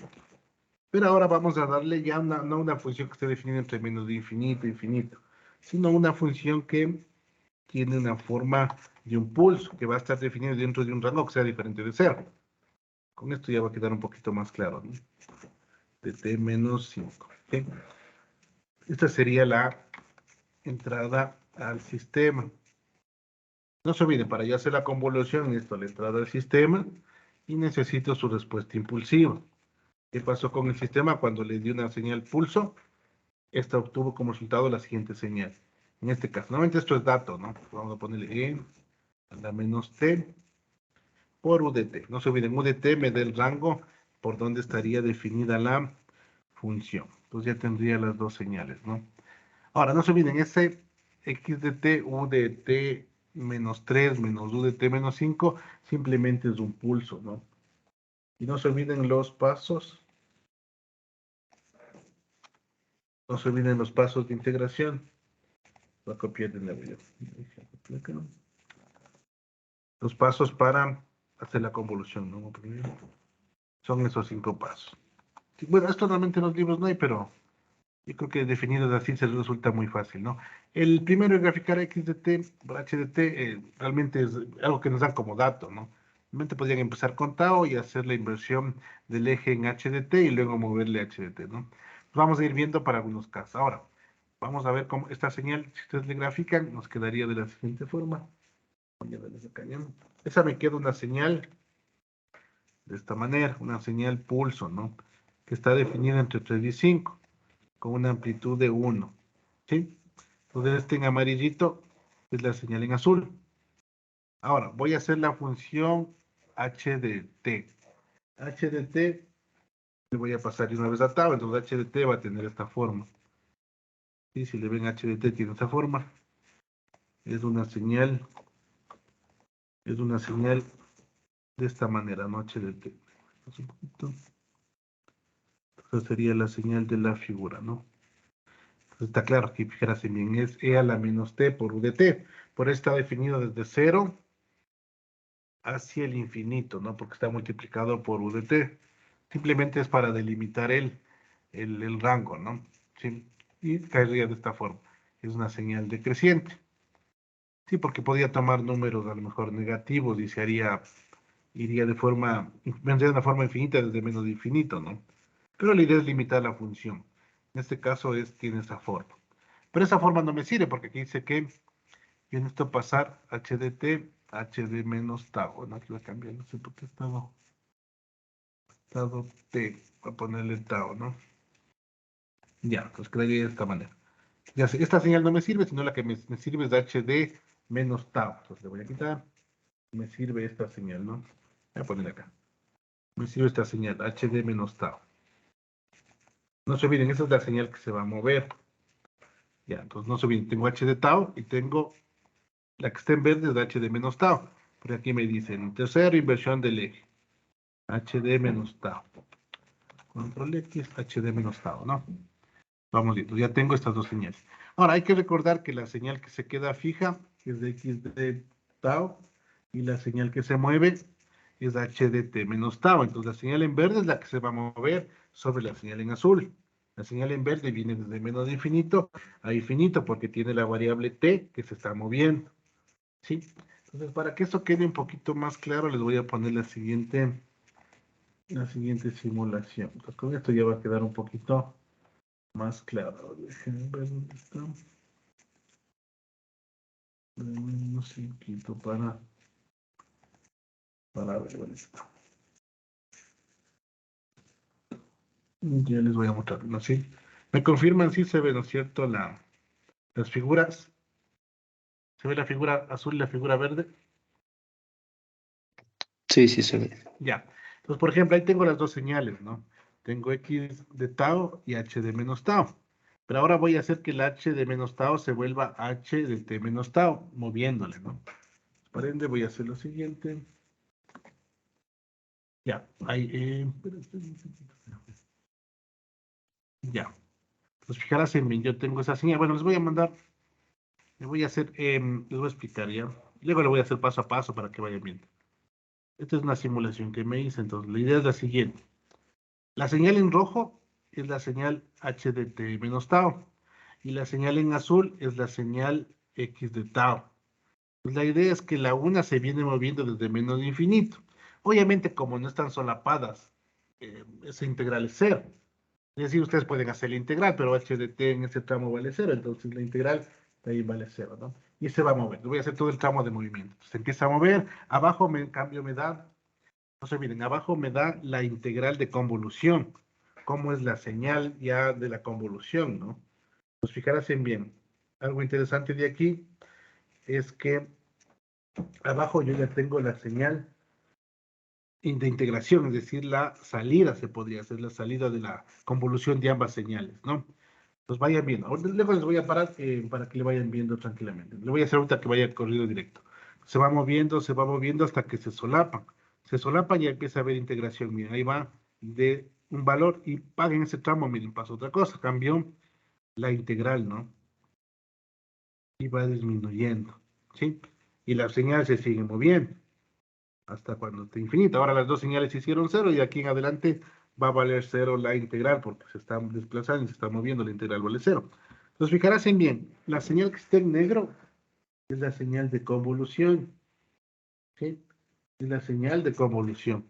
Pero ahora vamos a darle ya no una función que esté definida en términos de infinito, infinito, sino una función que tiene una forma de un pulso, que va a estar definido dentro de un rango que sea diferente de 0. Con esto ya va a quedar un poquito más claro, ¿no? De t menos 5. ¿Okay? Esta sería la entrada al sistema. No se olviden, para yo hacer la convolución, necesito la entrada al sistema y necesito su respuesta impulsiva. ¿Qué pasó con el sistema cuando le di una señal pulso? Esta obtuvo como resultado la siguiente señal. En este caso, nuevamente esto es dato, ¿no? Vamos a ponerle E a la menos T por U de T. No se olviden, U de T me da el rango por donde estaría definida la función. Entonces ya tendría las dos señales, ¿no? Ahora, no se olviden, ese X de T, U de T menos 3 menos U de T menos 5 simplemente es un pulso, ¿no? Y no se olviden los pasos. No se olviden los pasos de integración. Voy a copiar de nuevo yo. Los pasos para hacer la convolución, ¿no? Son esos 5 pasos. Bueno, esto realmente en los libros no hay, pero yo creo que definidos así se resulta muy fácil, ¿no? El primero es graficar x de t por h de t, realmente es algo que nos dan como dato, ¿no? Realmente podrían empezar con tau y hacer la inversión del eje en h de t y luego moverle h de t, ¿no? Vamos a ir viendo para algunos casos. Ahora, vamos a ver cómo esta señal, si ustedes le grafican, nos quedaría de la siguiente forma. Esa me queda una señal de esta manera, una señal pulso, ¿no? Que está definida entre 3 y 5, con una amplitud de 1, ¿sí? Entonces este en amarillito es la señal en azul. Ahora, voy a hacer la función h de t. h de t le voy a pasar de una vez a tau, entonces h de t va a tener esta forma. ¿Sí? Si le ven h de t tiene esta forma. Es una señal de esta manera, ¿no? H de t. Un poquito. Entonces sería la señal de la figura, ¿no? Entonces está claro que fíjense bien, es e a la menos t por u de t. Por eso está definido desde 0 hacia el infinito, ¿no? Porque está multiplicado por u de t. Simplemente es para delimitar el rango, ¿no? ¿Sí? Y caería de esta forma. Es una señal decreciente. Sí, porque podría tomar números a lo mejor negativos y iría vendría de una forma infinita desde menos de infinito, ¿no? Pero la idea es limitar la función. En este caso tiene esa forma. Pero esa forma no me sirve porque aquí dice que yo necesito pasar h de t a h de menos tau. Bueno, aquí voy a cambiar, no sé por qué estado t, voy a ponerle tau, ¿no? Ya, pues quedaría de esta manera. Ya sé, esta señal no me sirve, sino la que me sirve es de h de menos tau. Entonces le voy a quitar. Me sirve esta señal, ¿no? Voy a poner acá. Me sirve esta señal, h de menos tau. No se olviden, esa es la señal que se va a mover. Ya, entonces no se olviden, tengo h de tau y tengo la que está en verde es h de menos tau. Por aquí me dicen, tercera inversión del eje. h de menos tau. Control X, h de menos tau, ¿no? Vamos viendo, ya tengo estas dos señales. Ahora, hay que recordar que la señal que se queda fija es de x de tau y la señal que se mueve es h de t menos tau. Entonces, la señal en verde es la que se va a mover sobre la señal en azul. La señal en verde viene desde menos de infinito a infinito porque tiene la variable t que se está moviendo. ¿Sí? Entonces, para que esto quede un poquito más claro, les voy a poner la siguiente simulación. Entonces, con esto ya va a quedar un poquito más claro. Déjenme ver dónde está. Un poquito para ver esto. Ya les voy a mostrar, ¿no? ¿Sí? Me confirman si se ven, ¿no es cierto? Las figuras. ¿Se ve la figura azul y la figura verde? Sí, sí se ve. Ya. Entonces, por ejemplo, ahí tengo las dos señales, ¿no? Tengo x de tau y h de menos tau. Pero ahora voy a hacer que el h de menos tau se vuelva h de t menos tau, moviéndole, ¿no? Por ende, voy a hacer lo siguiente. Ya, ahí, ya. Pues fijarás en mí, yo tengo esa señal. Bueno, les voy a mandar, les voy a hacer, les voy a explicar ya. Luego le voy a hacer paso a paso para que vayan viendo. Esta es una simulación que me hice, entonces la idea es la siguiente. La señal en rojo es la señal h de t menos tau. Y la señal en azul es la señal x de tau. Pues la idea es que la una se viene moviendo desde menos de infinito. Obviamente, como no están solapadas, esa integral es cero. Es decir, ustedes pueden hacer la integral, pero h de t en ese tramo vale cero, entonces la integral de ahí vale cero, ¿no? Y se va a mover. Voy a hacer todo el tramo de movimiento. Se empieza a mover. Abajo, en cambio, me da, no se olviden, abajo me da la integral de convolución. Cómo es la señal ya de la convolución, ¿no? Pues fijarás en bien. Algo interesante de aquí es que abajo yo ya tengo la señal de integración, es decir, la salida se podría hacer, la salida de la convolución de ambas señales, ¿no? Pues vayan viendo. Ahora, luego les voy a parar para que le vayan viendo tranquilamente. Le voy a hacer ahorita que vaya corrido directo. Se va moviendo hasta que se solapan. Se solapan y empieza a haber integración. Miren, ahí va de un valor y paguen ese tramo. Miren, pasa otra cosa. Cambió la integral, ¿no? Y va disminuyendo, ¿sí? Y la señal se sigue moviendo hasta cuando esté infinita. Ahora las dos señales hicieron cero y de aquí en adelante va a valer cero la integral porque se está desplazando y se está moviendo, la integral vale cero. Entonces fijarás en bien, la señal que está en negro es la señal de convolución, ¿sí? Es la señal de convolución.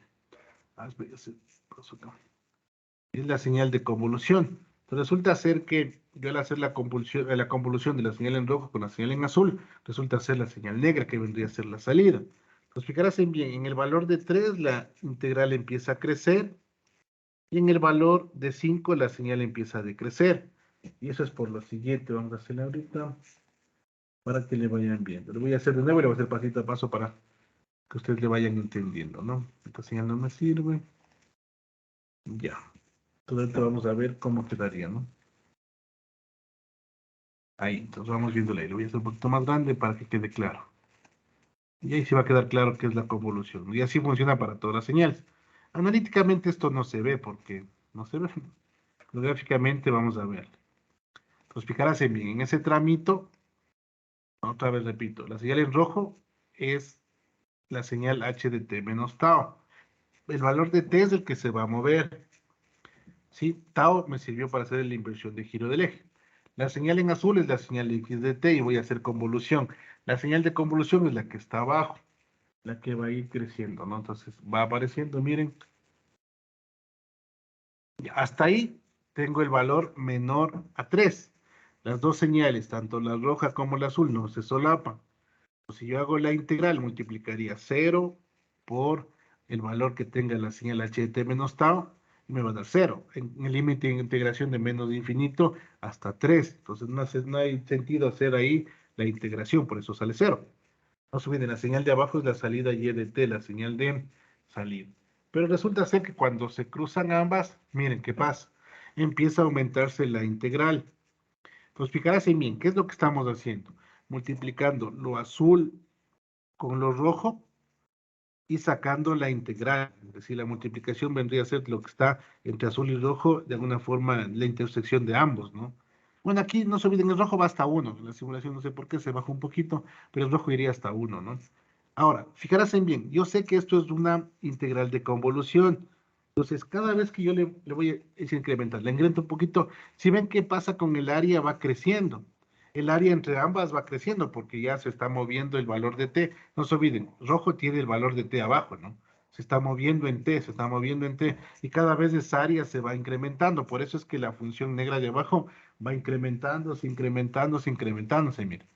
Es la señal de convolución. Entonces resulta ser que yo al hacer la convolución de la señal en rojo con la señal en azul, resulta ser la señal negra que vendría a ser la salida. Entonces fijarás en bien, en el valor de 3 la integral empieza a crecer y en el valor de 5 la señal empieza a decrecer. Y eso es por lo siguiente, vamos a hacerlo ahorita para que le vayan viendo. Lo voy a hacer de nuevo y le voy a hacer pasito a paso para que ustedes le vayan entendiendo, ¿no? Esta señal no me sirve. Ya. Entonces ahorita vamos a ver cómo quedaría, ¿no? Ahí, entonces vamos viéndole ahí. Lo voy a hacer un poquito más grande para que quede claro. Y ahí se va a quedar claro qué es la convolución. Y así funciona para todas las señales. Analíticamente esto no se ve porque no se ve. Pero gráficamente vamos a ver. Entonces fijarás en bien, en ese tramito, otra vez repito, la señal en rojo es la señal h de t menos tau. El valor de t es el que se va a mover. ¿Sí? Tau me sirvió para hacer la inversión de giro del eje. La señal en azul es la señal de x de t y voy a hacer convolución. La señal de convolución es la que está abajo, la que va a ir creciendo, ¿no? Entonces va apareciendo, miren. Hasta ahí tengo el valor menor a 3. Las dos señales, tanto la roja como la azul, no se solapan. Si yo hago la integral, multiplicaría 0 por el valor que tenga la señal h de t menos tau, y me va a dar 0. En el límite de integración de menos de infinito hasta 3. Entonces no hay sentido hacer ahí la integración, por eso sale 0. No se olviden, la señal de abajo es la salida y de t, la señal de salida. Pero resulta ser que cuando se cruzan ambas, miren qué pasa. Empieza a aumentarse la integral. Pues fijarás en bien, ¿qué es lo que estamos haciendo? Multiplicando lo azul con lo rojo y sacando la integral. Es decir, la multiplicación vendría a ser lo que está entre azul y rojo, de alguna forma la intersección de ambos, ¿no? Bueno, aquí no se olviden, el rojo va hasta 1. En la simulación no sé por qué se bajó un poquito, pero el rojo iría hasta 1, ¿no? Ahora, fijarás en bien, yo sé que esto es una integral de convolución. Entonces, cada vez que yo le voy a incrementar, le incremento un poquito, si ven qué pasa con el área, va creciendo. El área entre ambas va creciendo porque ya se está moviendo el valor de t. No se olviden, rojo tiene el valor de t abajo, ¿no? Se está moviendo en t, se está moviendo en t, y cada vez esa área se va incrementando. Por eso es que la función negra de abajo va incrementándose, incrementándose, incrementándose, miren.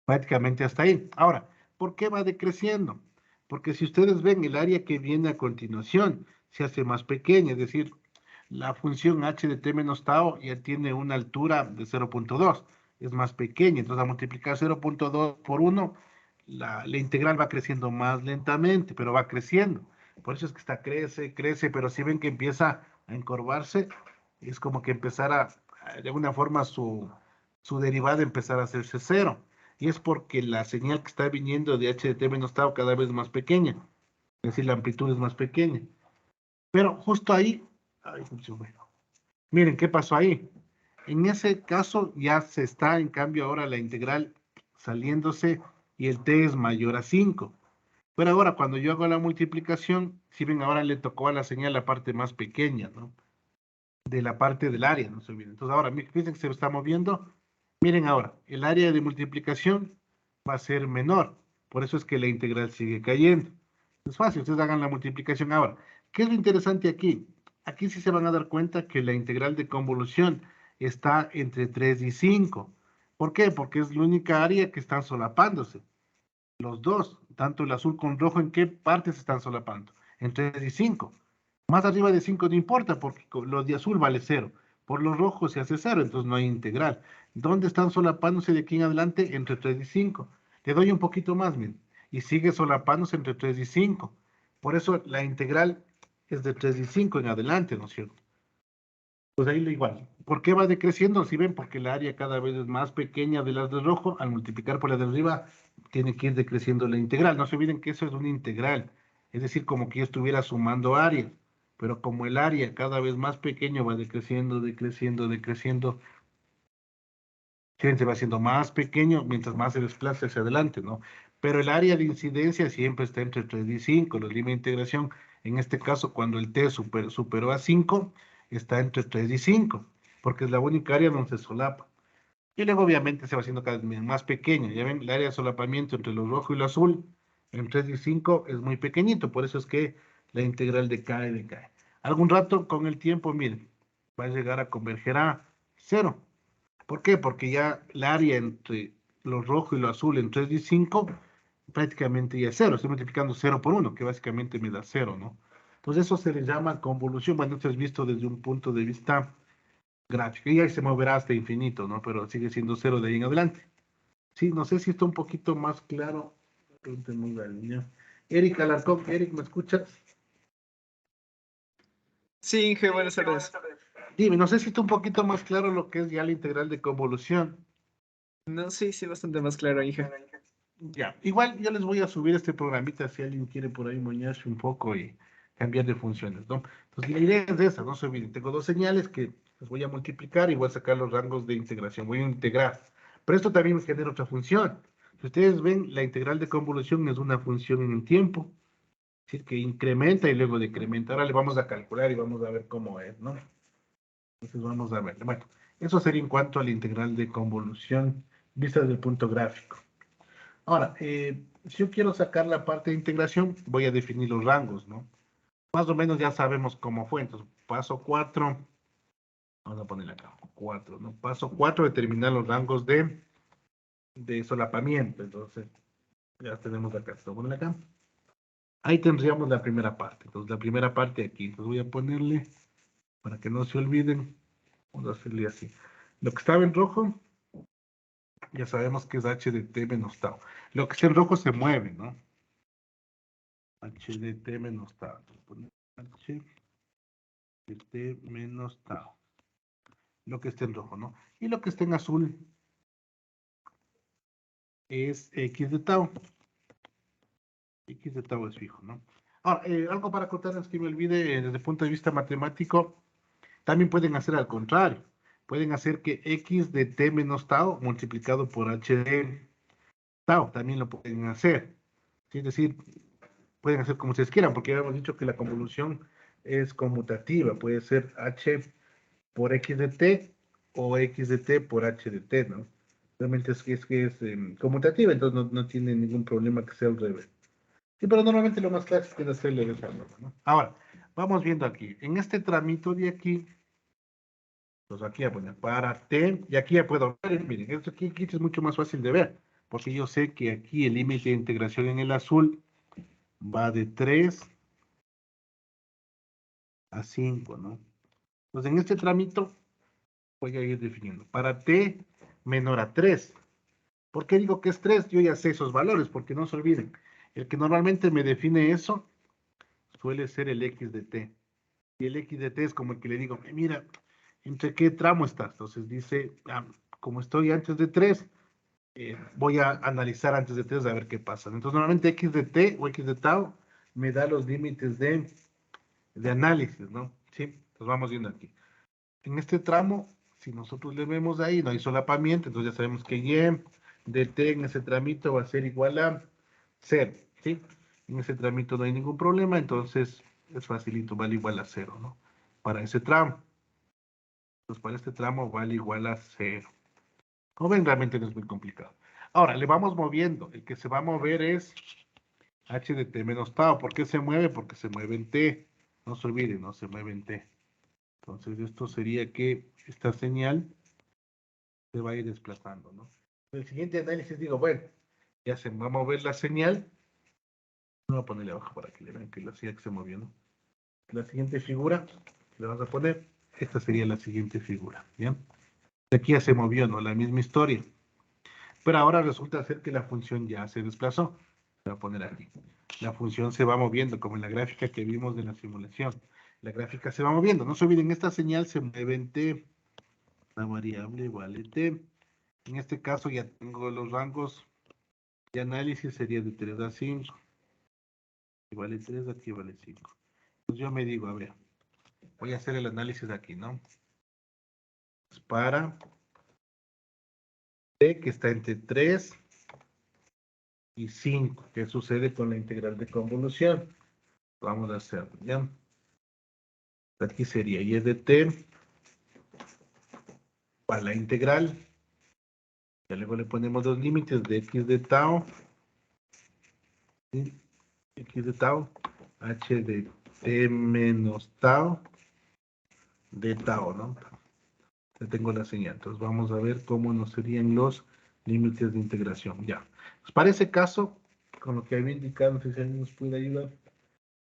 Prácticamente hasta ahí. Ahora, ¿por qué va decreciendo? Porque si ustedes ven el área que viene a continuación, se hace más pequeña, es decir, la función h de t menos tau ya tiene una altura de 0.2. es más pequeña. Entonces, al multiplicar 0.2 por 1, la integral va creciendo más lentamente, pero va creciendo. Por eso es que está crece, pero si ven que empieza a encorvarse, es como que empezara, de alguna forma, su derivada empezar a hacerse cero. Y es porque la señal que está viniendo de h de t menos tau cada vez es más pequeña. Es decir, la amplitud es más pequeña. Pero justo ahí, ay, miren, ¿qué pasó ahí? En ese caso ya se está, en cambio, ahora la integral saliéndose y el t es mayor a 5. Pero ahora, cuando yo hago la multiplicación, si ven, ahora le tocó a la señal la parte más pequeña, ¿no? De la parte del área, no se olviden. Entonces, ahora, fíjense que se está moviendo. Miren ahora, el área de multiplicación va a ser menor. Por eso es que la integral sigue cayendo. Es fácil, ustedes hagan la multiplicación ahora. ¿Qué es lo interesante aquí? Aquí sí se van a dar cuenta que la integral de convolución está entre 3 y 5. ¿Por qué? Porque es la única área que están solapándose. Los dos, tanto el azul con rojo, ¿en qué partes están solapando? En 3 y 5. Más arriba de 5 no importa, porque los de azul vale 0. Por los rojos se hace 0, entonces no hay integral. ¿Dónde están solapándose de aquí en adelante? Entre 3 y 5. Le doy un poquito más, miren. Y sigue solapándose entre 3 y 5. Por eso la integral es de 3 y 5 en adelante, ¿no es cierto? Pues ahí lo igual. ¿Por qué va decreciendo? Si ven, porque el área cada vez es más pequeña de las de rojo, al multiplicar por la de arriba, tiene que ir decreciendo la integral. No se olviden que eso es una integral. Es decir, como que yo estuviera sumando áreas. Pero como el área cada vez más pequeño va decreciendo, decreciendo, decreciendo, se va haciendo más pequeño mientras más se desplaza hacia adelante, ¿no? Pero el área de incidencia siempre está entre 3 y 5, la límite de integración, en este caso, cuando el t superó a 5, está entre 3 y 5, porque es la única área donde se solapa. Y luego, obviamente, se va haciendo cada vez más pequeño. Ya ven, el área de solapamiento entre lo rojo y lo azul, en 3 y 5, es muy pequeñito, por eso es que la integral decae, decae. Algún rato, con el tiempo, miren, va a llegar a converger a 0. ¿Por qué? Porque ya el área entre lo rojo y lo azul en 3 y 5 prácticamente ya es 0. Estoy multiplicando 0 por 1, que básicamente me da 0, ¿no? Entonces eso se le llama convolución. Bueno, esto es visto desde un punto de vista gráfico. Y ahí se moverá hasta infinito, ¿no? Pero sigue siendo 0 de ahí en adelante. Sí, no sé si está un poquito más claro. Muy la línea. Eric Alarcón, Eric, ¿me escuchas? Sí, Inge, buenas tardes. Dime, no sé si está un poquito más claro lo que es ya la integral de convolución. No, sí, bastante más claro, Inge. Ya, igual yo les voy a subir este programita si alguien quiere por ahí moñarse un poco y cambiar de funciones, ¿no? Entonces la idea es esa, no se olviden. Tengo dos señales que las voy a multiplicar y voy a sacar los rangos de integración, voy a integrar. Pero esto también me genera otra función. Si ustedes ven, la integral de convolución es una función en el tiempo, es decir, que incrementa y luego decrementa. Ahora le vamos a calcular y vamos a ver cómo es, ¿no? Entonces vamos a ver. Bueno, eso sería en cuanto a la integral de convolución vista desde el punto gráfico. Ahora, si yo quiero sacar la parte de integración, voy a definir los rangos, ¿no? Más o menos ya sabemos cómo fue. Entonces, paso 4, vamos a ponerle acá, 4, ¿no? Paso 4, determinar los rangos de solapamiento. Entonces, ya tenemos acá, esto ponerle acá. Ahí tendríamos la primera parte. Entonces, la primera parte aquí. Entonces, voy a ponerle, para que no se olviden, vamos a hacerle así. Lo que estaba en rojo, ya sabemos que es h de t menos tau. Lo que está en rojo se mueve, ¿no? H de t menos tau. H de t menos tau. Lo que está en rojo, ¿no? Y lo que está en azul es x de tau. X de tau es fijo, ¿no? Ahora, algo para contar es que me olvide, desde el punto de vista matemático, también pueden hacer al contrario. Pueden hacer que x de t menos tau multiplicado por h de tau, también lo pueden hacer. ¿Sí? Es decir, pueden hacer como ustedes quieran, porque ya hemos dicho que la convolución es conmutativa. Puede ser h por x de t o x de t por h de t, ¿no? Realmente es conmutativa, entonces no tiene ningún problema que sea al revés. Sí, pero normalmente lo más clásico es hacerle de esa forma, ¿no? Ahora, vamos viendo aquí. En este tramito de aquí, pues aquí voy a poner para t, y aquí ya puedo ver, miren, esto aquí es mucho más fácil de ver, porque yo sé que aquí el límite de integración en el azul va de 3 a 5, ¿no? Entonces en este tramito voy a ir definiendo. Para t menor a 3. ¿Por qué digo que es 3? Yo ya sé esos valores, porque no se olviden. El que normalmente me define eso suele ser el x de t. Y el x de t es como el que le digo, mira, ¿entre qué tramo estás? Entonces dice, como estoy antes de 3, voy a analizar antes de 3 a ver qué pasa. Entonces normalmente x de t o x de tau me da los límites de análisis, ¿no? Sí, entonces vamos viendo aquí. En este tramo, si nosotros le vemos ahí, no hay solapamiento, entonces ya sabemos que y de t en ese tramito va a ser igual a 0, ¿sí? En ese tramito no hay ningún problema, entonces es facilito, vale igual a 0, ¿no? Para ese tramo. Entonces para este tramo vale igual a 0. Como ven, realmente no es muy complicado. Ahora, le vamos moviendo. El que se va a mover es h de t menos tau. ¿Por qué se mueve? Porque se mueve en t. No se olviden, no se mueve en t. Entonces esto sería que esta señal se va a ir desplazando, ¿no? En el siguiente análisis digo, bueno, ya se va a mover la señal. Voy a ponerle abajo para que le vean que la señal que se movió, ¿no? La siguiente figura, le vamos a poner, esta sería la siguiente figura, ¿bien? De aquí ya se movió, ¿no? La misma historia. Pero ahora resulta ser que la función ya se desplazó. Voy a poner aquí. La función se va moviendo, como en la gráfica que vimos de la simulación. La gráfica se va moviendo. No se olviden, esta señal se mueve en t. La variable vale t. En este caso ya tengo los rangos de análisis, sería de 3 a 5. Aquí vale 3, aquí vale 5. Entonces yo me digo, a ver, voy a hacer el análisis aquí, ¿no? Para t que está entre 3 y 5. ¿Qué sucede con la integral de convolución? Vamos a hacerlo, ¿ya? Aquí sería y de t para la integral. Ya luego le ponemos los límites de x de tau. ¿Sí? X de tau. H de t menos tau. De tau, ¿no? Ya tengo la señal. Entonces vamos a ver cómo nos serían los límites de integración. Ya. Pues para ese caso, con lo que había indicado, no sé si alguien nos puede ayudar.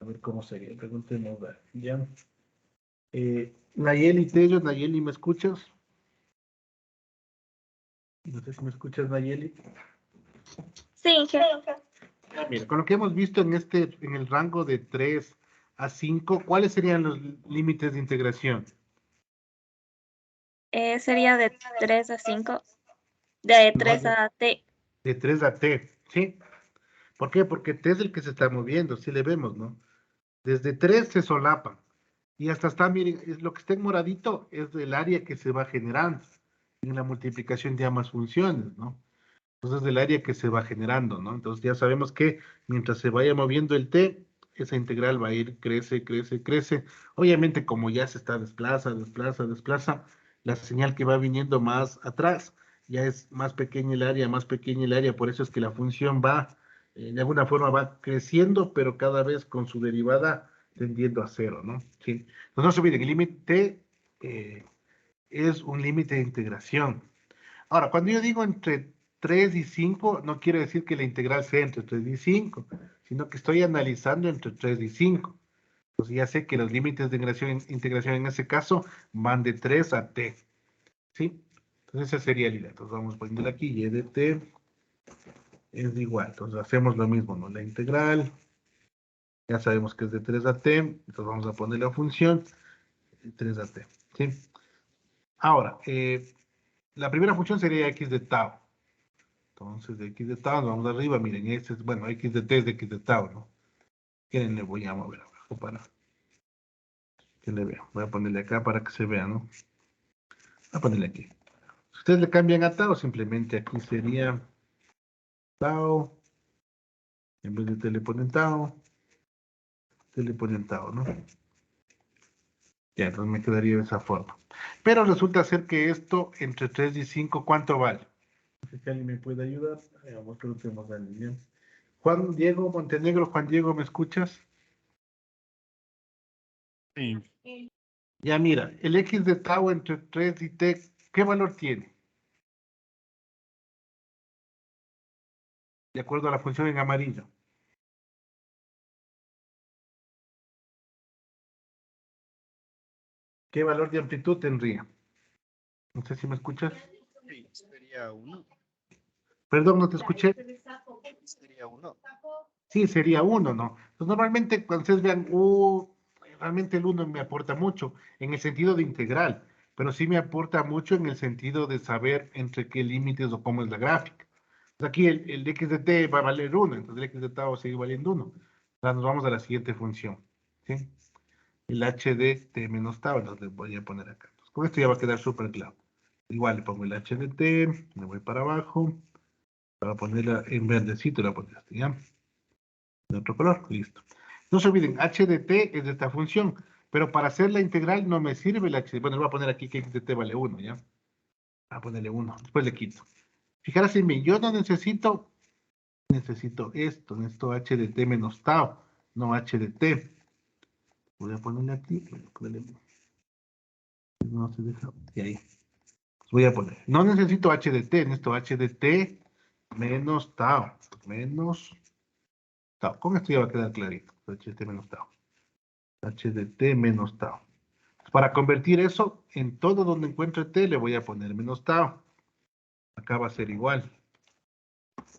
A ver cómo sería. Preguntemos. Ya. Nayeli Tello, Nayeli, ¿me escuchas? No sé si me escuchas, Nayeli. Sí, jefe. Mira, con lo que hemos visto en el rango de 3 a 5, ¿cuáles serían los límites de integración? Sería de 3 a 5, de No, 3 a t. de 3 a t, ¿sí? ¿Por qué? Porque t es el que se está moviendo, si le vemos, ¿no? Desde 3 se solapan. Y hasta está, miren, lo que está en moradito es el área que se va generando en la multiplicación de ambas funciones, ¿no? Entonces, el área que se va generando, ¿no? Entonces, ya sabemos que mientras se vaya moviendo el t, esa integral va a ir, crece, crece, crece. Obviamente, como ya se está desplaza, la señal que va viniendo más atrás, ya es más pequeña el área, más pequeña el área. Por eso es que la función va, de alguna forma va creciendo, pero cada vez con su derivada tendiendo a cero, ¿no? Sí. Entonces, no se olviden, el límite es un límite de integración. Ahora, cuando yo digo entre 3 y 5, no quiere decir que la integral sea entre 3 y 5, sino que estoy analizando entre 3 y 5. Entonces ya sé que los límites de integración en ese caso van de 3 a t. ¿Sí? Entonces esa sería la idea. Entonces vamos poniéndole aquí, y de t es igual. Entonces hacemos lo mismo, ¿no? La integral, ya sabemos que es de 3 a t, entonces vamos a poner la función de 3 a t. ¿Sí? Ahora, la primera función sería x de tau. Entonces, de x de tau, nos vamos arriba, miren, este es, bueno, x de t es de x de tau, ¿no? ¿Quieren le voy a mover abajo para que le vean? Voy a ponerle acá para que se vea, ¿no? Voy a ponerle aquí. Si ustedes le cambian a tau, simplemente aquí sería tau, en vez de te le ponen tau, te le ponen tau, ¿no? Ya, entonces me quedaría de esa forma. Pero resulta ser que esto, entre 3 y 5, ¿cuánto vale? No sé si alguien me puede ayudar. Veamos, creo que tenemos la línea. Juan Diego Montenegro, Juan Diego, ¿me escuchas? Sí, Ya mira, el x de tau entre 3 y t, ¿qué valor tiene? De acuerdo a la función en amarillo. ¿Qué valor de amplitud tendría? No sé si me escuchas. sí, sería Sería 1. Perdón, no te escuché. Sería 1. Sí, sería 1, ¿no? Pues normalmente cuando ustedes vean, realmente el 1 me aporta mucho en el sentido de integral, pero sí me aporta mucho en el sentido de saber entre qué límites o cómo es la gráfica. Pues aquí el x de t va a valer 1, entonces el x de t va a seguir valiendo 1. Ahora nos vamos a la siguiente función, ¿sí? El h de t menos tau, entonces le voy a poner acá. Entonces, con esto ya va a quedar súper claro. Igual le pongo el h de t, le voy para abajo, para ponerla en verdecito, la pongo así, ¿ya? De otro color, listo. No se olviden, h de t es de esta función, pero para hacer la integral no me sirve el h. Bueno, le voy a poner aquí que x de t vale 1, ¿ya? Voy a ponerle 1, después le quito. Fijaros en mí, yo no necesito esto, necesito h de t menos tau, no h de t. Voy a ponerle aquí, voy a ponerle, no se deja, y ahí. Voy a poner, no necesito h de t, necesito h de t menos tau, menos tau. Con esto ya va a quedar clarito, h de t menos tau. H de t menos tau. Para convertir eso, en todo donde encuentre t le voy a poner menos tau. Acá va a ser igual.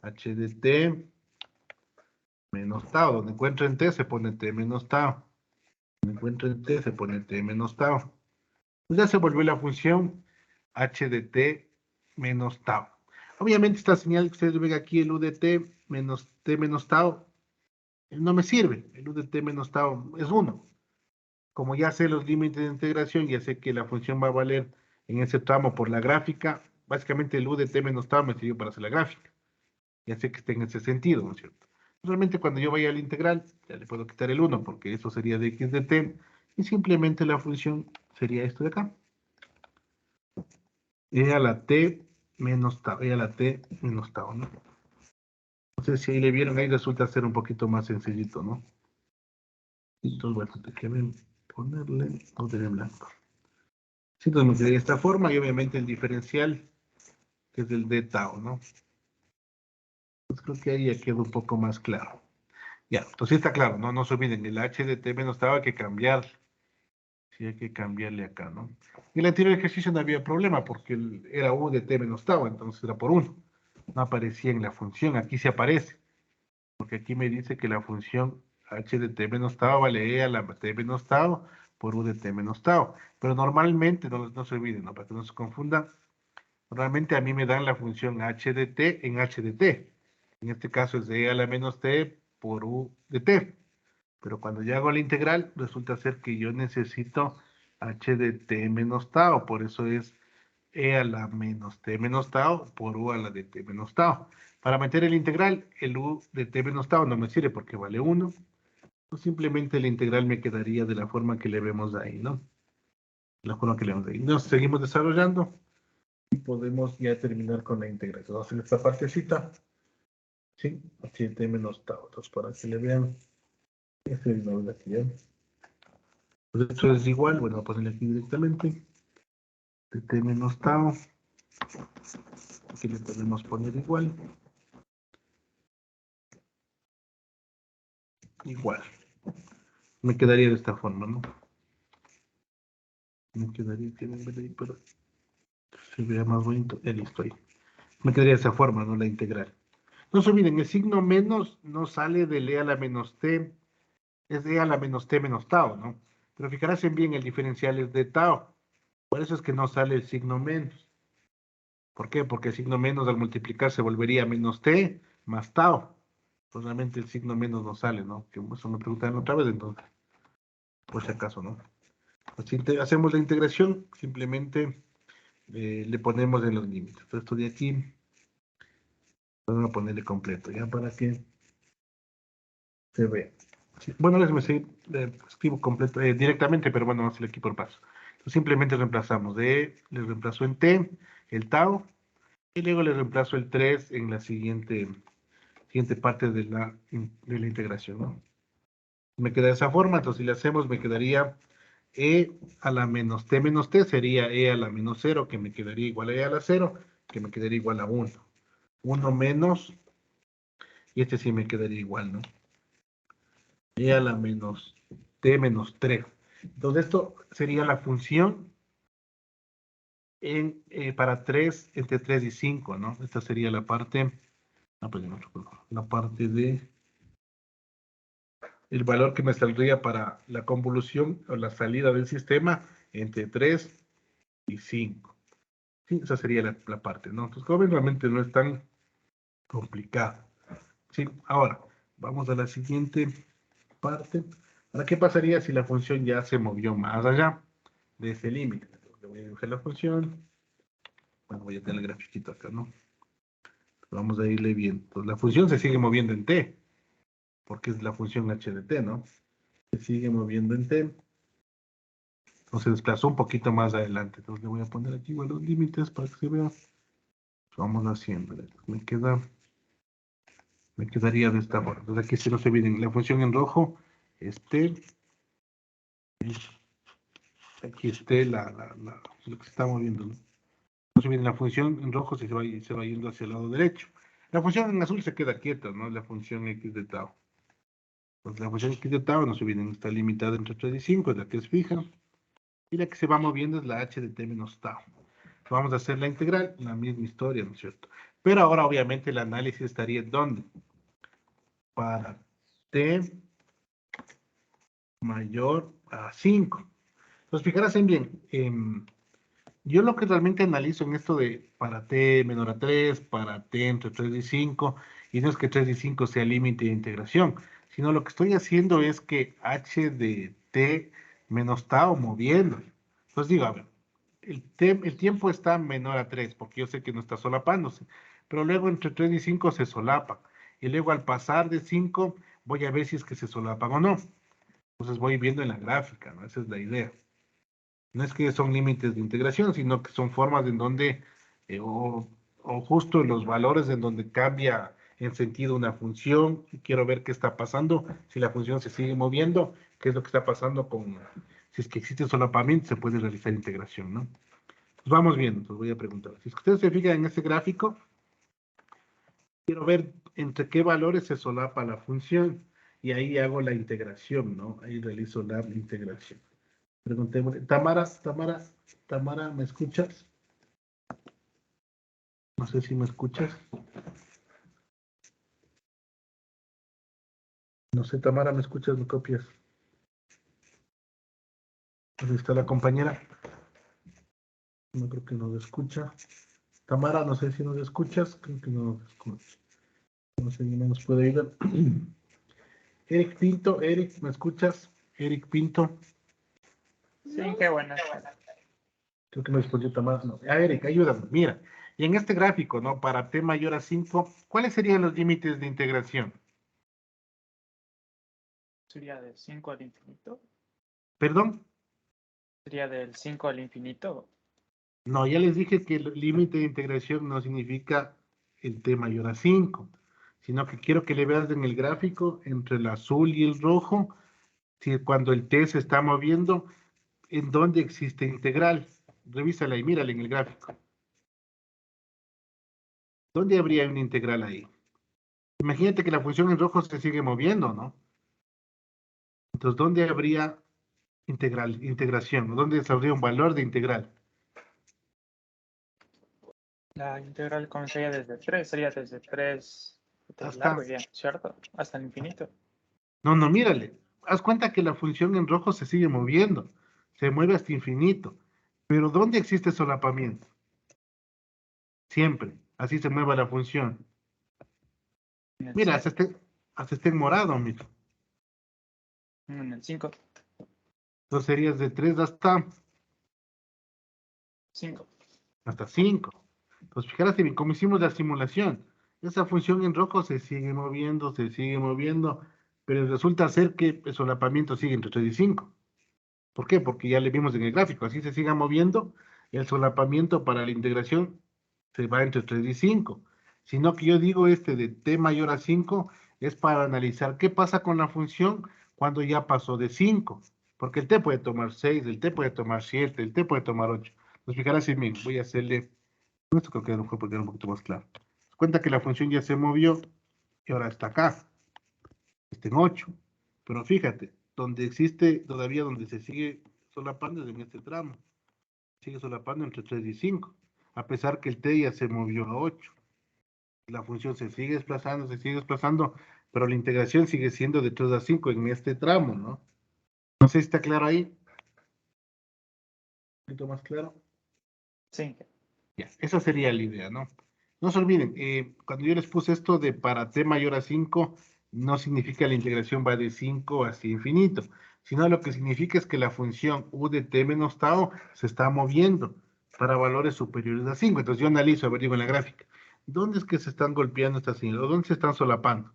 H de t menos tau. Donde encuentre en t se pone t menos tau. Donde encuentre en t se pone t menos tau. Pues ya se volvió la función h de t menos tau. Obviamente esta señal que ustedes ven aquí, el u de t menos tau, no me sirve. El u de t menos tau es 1. Como ya sé los límites de integración, ya sé que la función va a valer en ese tramo por la gráfica, básicamente el u de t menos tau me sirvió para hacer la gráfica. Ya sé que está en ese sentido, ¿no es cierto? Realmente cuando yo vaya al integral, ya le puedo quitar el 1, porque eso sería de x de t, y simplemente la función sería esto de acá. E a la t menos tau, e a la t menos tau, ¿no? No sé si ahí le vieron, ahí resulta ser un poquito más sencillito, ¿no? Entonces, bueno, déjenme ponerle, no tener blanco. Sí, entonces me quedaría de esta forma y obviamente el diferencial que es el de tau, ¿no? Pues creo que ahí ya queda un poco más claro. Ya, entonces está claro, ¿no? No se olviden, el h de t menos tau hay que cambiar. Sí, hay que cambiarle acá, ¿no? En el anterior ejercicio no había problema porque era u de t menos tau, entonces era por 1. No aparecía en la función, aquí sí aparece. Porque aquí me dice que la función h de t menos tau vale e a la t menos tau por u de t menos tau. Pero normalmente, no se olviden, ¿no? Para que no se confunda, realmente a mí me dan la función h de t en h de t. En este caso es de e a la menos t por u de t. Pero cuando ya hago la integral, resulta ser que yo necesito h de t menos tau. Por eso es e a la menos t menos tau por u a la de t menos tau. Para meter el integral, el u de t menos tau no me sirve porque vale 1. Pues simplemente la integral me quedaría de la forma que le vemos ahí, ¿no? La forma que le vemos ahí. Nos seguimos desarrollando. Y podemos ya terminar con la integración. Vamos a hacer esta partecita. Sí, 7 menos tau. Entonces, para que le vean, este es de aquí, ¿ya? Pues esto es igual, bueno, voy a ponerle aquí directamente. T menos tau. Aquí le podemos poner igual. Igual. Me quedaría de esta forma, ¿no? Me quedaría, tienen ver ahí, pero se vea más bonito. Listo ahí. Me quedaría de esa forma, ¿no? La integral. No se olviden, el signo menos no sale de e a la menos t, es e a la menos t menos tau, ¿no? Pero fijarse bien, el diferencial es de tau. Por eso es que no sale el signo menos. ¿Por qué? Porque el signo menos al multiplicar se volvería menos t más tau. Pues realmente el signo menos no sale, ¿no? Que eso me preguntaron otra vez, entonces, por si acaso, ¿no? Pues si hacemos la integración, simplemente le ponemos en los límites. Entonces, esto de aquí, vamos a ponerle completo, ya para que se vea. Sí, bueno, escribo completo directamente, pero bueno, vamos a hacer aquí por paso. Entonces, simplemente reemplazamos le reemplazo en t, el tau, y luego le reemplazo el 3 en la siguiente parte de la integración, ¿no? Me queda de esa forma, entonces si le hacemos, me quedaría e a la menos t sería e a la menos 0, que me quedaría igual a e a la 0, que me quedaría igual a 1. 1 menos, y este sí me quedaría igual, ¿no? E a la menos t menos 3. Entonces esto sería la función para 3, entre 3 y 5, ¿no? Esta sería la parte, pues no recuerdo, la parte de el valor que me saldría para la convolución o la salida del sistema entre 3 y 5. Sí, esa sería la parte, ¿no? Entonces, como ven, realmente no es tan complicado. Sí, ahora, vamos a la siguiente parte. Ahora, ¿qué pasaría si la función ya se movió más allá de ese límite? Le voy a dibujar la función. Bueno, voy a tener el grafiquito acá, ¿no? Vamos a irle viendo. Entonces, la función se sigue moviendo en t, porque es la función h de t, ¿no? Se sigue moviendo en t. Entonces, se desplazó un poquito más adelante. Entonces, le voy a poner aquí igual los límites para que se vea. Vamos haciendo. Me quedaría de esta forma. Entonces, aquí se nos viene la función en rojo. Aquí esté lo que se está moviendo, ¿no? Entonces viene la función en rojo, se va yendo hacia el lado derecho. La función en azul se queda quieta, ¿no? La función x de tau. Pues la función x de tau no se viene, está limitada entre 3 y 5, es la que es fija. Y la que se va moviendo es la h de t menos tau. Vamos a hacer la integral, la misma historia, ¿no es cierto? Pero ahora obviamente el análisis estaría en ¿dónde? Para t mayor a 5. Entonces, fijarse bien, yo lo que realmente analizo en esto de para t menor a 3, para t entre 3 y 5, y no es que 3 y 5 sea límite de integración, sino lo que estoy haciendo es que h de t menos tau moviendo. Entonces digo, a ver, el tiempo está menor a 3, porque yo sé que no está solapándose, pero luego entre 3 y 5 se solapan, y luego al pasar de 5 voy a ver si es que se solapan o no. Entonces voy viendo en la gráfica, ¿no? Esa es la idea. No es que son límites de integración, sino que son formas en donde, o justo en los valores en donde cambia en sentido una función. Y quiero ver qué está pasando, si la función se sigue moviendo, qué es lo que está pasando con, si es que existe solapamiento, se puede realizar integración, ¿no? Pues vamos viendo, entonces voy a preguntar. Si ustedes se fijan en este gráfico, quiero ver entre qué valores se solapa la función, y ahí hago la integración, ¿no? Ahí realizo la integración. Preguntémosle, Tamara, ¿me escuchas? No sé si me escuchas. No sé, Tamara, ¿me escuchas? ¿Me copias? ¿Dónde está la compañera? No creo que nos escucha. Tamara, no sé si nos escuchas. Creo que no nos escucha. No sé si no nos puede ayudar. Eric Pinto, Eric, ¿me escuchas? Eric Pinto. Sí, qué buenas. Creo que me respondió Tamara. No. Eric, ayúdame. Mira, y en este gráfico, ¿no? Para t mayor a 5, ¿cuáles serían los límites de integración? Sería del 5 al infinito. ¿Perdón? Sería del 5 al infinito. No, ya les dije que el límite de integración no significa el t mayor a 5, sino que quiero que le veas en el gráfico entre el azul y el rojo, si cuando el t se está moviendo, en dónde existe integral. Revísala y mírala en el gráfico. ¿Dónde habría una integral ahí? Imagínate que la función en rojo se sigue moviendo, ¿no? Entonces, ¿dónde habría integración? ¿Dónde habría un valor de integral? La integral comenzaría desde 3, sería desde 3 Hasta. largo ya, ¿cierto? Hasta el infinito. No, no, mírale. Haz cuenta que la función en rojo se sigue moviendo. Se mueve hasta infinito. Pero ¿dónde existe solapamiento? Siempre. Así se mueve la función. En el Mira, 5. hasta está en morado, mira. En el 5. Entonces serías de 3 5. hasta 5. Entonces, fíjate bien, como hicimos la simulación, esa función en rojo se sigue moviendo, pero resulta ser que el solapamiento sigue entre 3 y 5. ¿Por qué? Porque ya le vimos en el gráfico, así se siga moviendo, el solapamiento para la integración se va entre 3 y 5. Sino que yo digo este de t mayor a 5 es para analizar qué pasa con la función cuando ya pasó de 5. Porque el t puede tomar 6, el t puede tomar 7, el t puede tomar 8. Pues fijarás en mí, voy a hacerle, esto creo que no fue porque era un poquito más claro. Cuenta que la función ya se movió y ahora está acá, está en 8. Pero fíjate, donde existe todavía, donde se sigue solapando es en este tramo. Sigue solapando entre 3 y 5, a pesar que el t ya se movió a 8. La función se sigue desplazando, pero la integración sigue siendo de 3 a 5 en este tramo, ¿no? No sé si está claro ahí. ¿Un poquito más claro? Sí. Ya, esa sería la idea, ¿no? No se olviden, cuando yo les puse esto de para t mayor a 5, no significa la integración va de 5 hacia infinito, sino lo que significa es que la función u de t menos tau se está moviendo para valores superiores a 5. Entonces yo analizo, a ver, digo en la gráfica, ¿dónde es que se están golpeando estas señales? ¿O dónde se están solapando?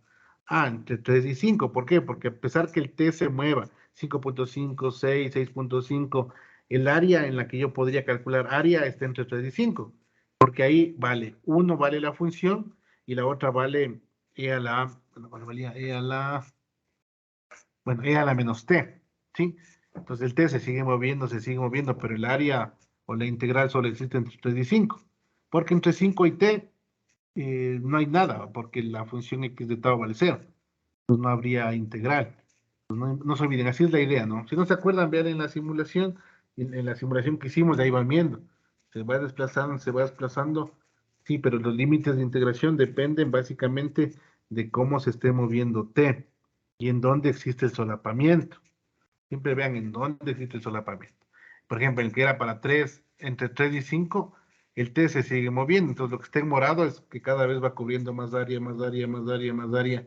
Ah, entre 3 y 5. ¿Por qué? Porque a pesar que el t se mueva 5.5, 6, 6.5, el área en la que yo podría calcular área está entre 3 y 5. Porque ahí vale, uno vale la función y la otra vale e a la, bueno, valía e a la, bueno, e a la menos t, ¿sí? Entonces el t se sigue moviendo, pero el área o la integral solo existe entre 3 y 5. Porque entre 5 y t no hay nada, porque la función x de tau vale 0. Entonces no habría integral. Entonces, no se olviden, así es la idea, ¿no? Si no se acuerdan, vean en la simulación, en la simulación que hicimos, de ahí van viendo. Se va desplazando. Sí, pero los límites de integración dependen básicamente de cómo se esté moviendo t y en dónde existe el solapamiento. Siempre vean en dónde existe el solapamiento. Por ejemplo, el que era para 3, entre 3 y 5, el t se sigue moviendo. Entonces, lo que está en morado es que cada vez va cubriendo más área, más área, más área, más área.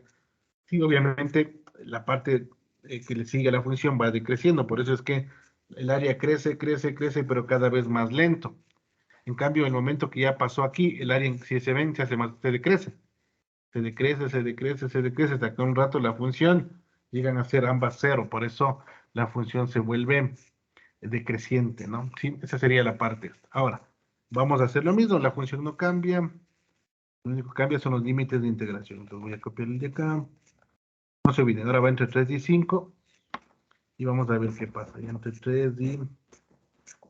Sí, obviamente, la parte que le sigue a la función va decreciendo. Por eso es que el área crece, pero cada vez más lento. En cambio, el momento que ya pasó aquí, el área, si se ven, se decrece. Se decrece, hasta que un rato la función llegan a ser ambas cero. Por eso la función se vuelve decreciente, ¿no? Sí, esa sería la parte. Ahora, vamos a hacer lo mismo. La función no cambia. Lo único que cambia son los límites de integración. Entonces voy a copiar el de acá. No se olviden, ahora va entre 3 y 5. Y vamos a ver qué pasa. Ya entre 3 y...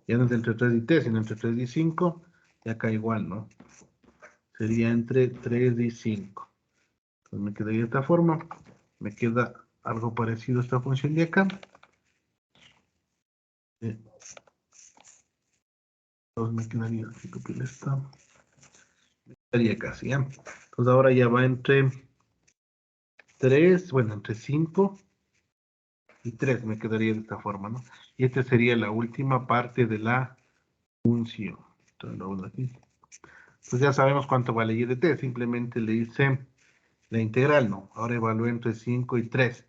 Ya no es entre 3 y t, sino entre 3 y 5. Y acá igual, ¿no? Sería entre 3 y 5. Entonces me quedaría de esta forma. Me queda algo parecido a esta función de acá. Entonces me quedaría, si copiar esta, me quedaría casi, ¿ya? Entonces ahora ya va entre 3, bueno, entre 5 y 3 me quedaría de esta forma, ¿no? Y esta sería la última parte de la función. Entonces lo hago aquí. Pues ya sabemos cuánto vale y de t, simplemente le hice la integral, ¿no? Ahora evalúo entre 5 y 3.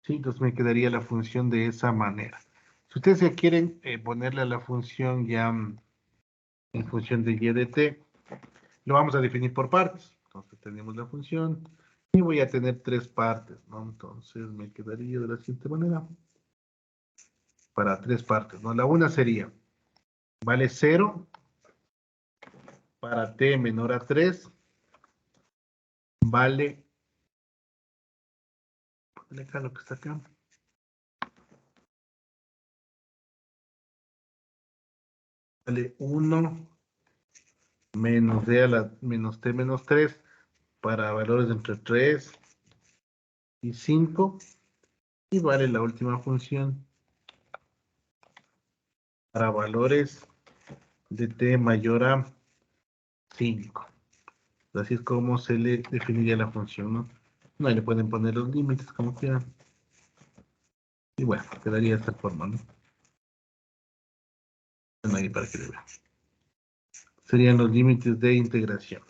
Sí, entonces me quedaría la función de esa manera. Si ustedes ya quieren ponerle a la función ya en función de y de t, lo vamos a definir por partes. Entonces tenemos la función y voy a tener 3 partes, ¿no? Entonces me quedaría de la siguiente manera. Para 3 partes, ¿no? La una sería, vale 0 para t menor a 3, vale, ponle acá lo que está acá, vale 1 menos d a la menos t menos 3 para valores entre 3 y 5 y vale la última función para valores de t mayor a 5. Así es como se le definiría la función, ¿no? No, ahí le pueden poner los límites como quieran. Y bueno, quedaría de esta forma, ¿no? Bueno, ahí para que le vean. Serían los límites de integración.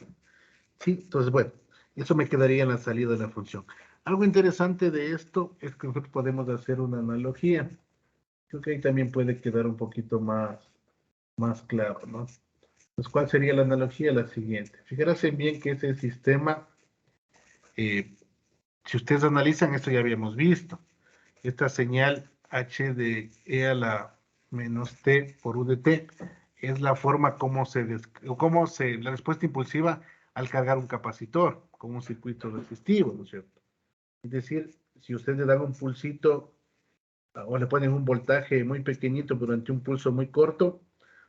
Sí, entonces, bueno, eso me quedaría en la salida de la función. Algo interesante de esto es que nosotros podemos hacer una analogía. Creo que ahí también puede quedar un poquito más claro, ¿no? Pues, ¿cuál sería la analogía? La siguiente. Fíjense bien que ese sistema, si ustedes analizan, esto ya habíamos visto. Esta señal h de e a la menos t por u de t es la forma como la respuesta impulsiva al cargar un capacitor con un circuito resistivo, ¿no es cierto? Es decir, si ustedes le dan un pulsito o le ponen un voltaje muy pequeñito durante un pulso muy corto,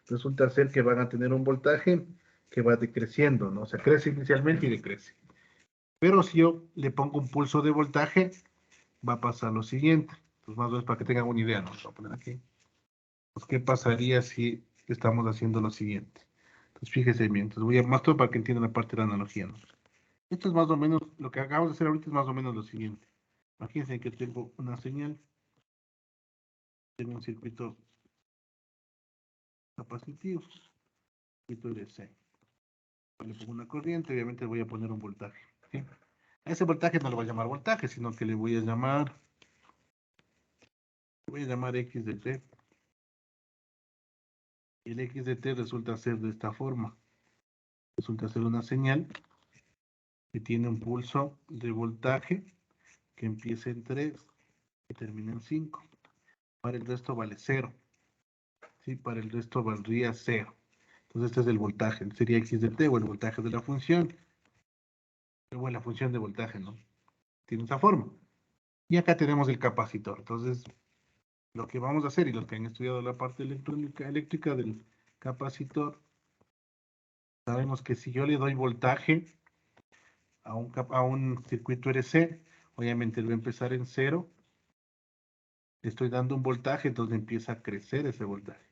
resulta ser que van a tener un voltaje que va decreciendo, ¿no? O sea, crece inicialmente y decrece. Pero si yo le pongo un pulso de voltaje, va a pasar lo siguiente. Pues más o menos para que tengan una idea, ¿no? Lo voy a poner aquí. Pues, ¿qué pasaría si estamos haciendo lo siguiente. Entonces, fíjese bien. Entonces, voy a más todo para que entiendan la parte de la analogía, ¿no? Esto es más o menos, lo que acabamos de hacer ahorita es más o menos lo siguiente. Imagínense que tengo una señal, tengo un circuito capacitivo, circuito DC. Le pongo una corriente, obviamente voy a poner un voltaje, ¿sí? A ese voltaje no le voy a llamar voltaje, sino que le voy a llamar X de T. Y el X de T resulta ser de esta forma. Resulta ser una señal que tiene un pulso de voltaje que empieza en 3 y termina en 5. Para el resto vale 0. ¿Sí? Para el resto valdría 0. Entonces este es el voltaje. Sería X de T o el voltaje de la función. O la función de voltaje, ¿no? Tiene esa forma. Y acá tenemos el capacitor. Entonces, lo que vamos a hacer, y los que han estudiado la parte eléctrica del capacitor, sabemos que si yo le doy voltaje a un circuito RC, obviamente él va a empezar en 0. Le estoy dando un voltaje, entonces empieza a crecer ese voltaje.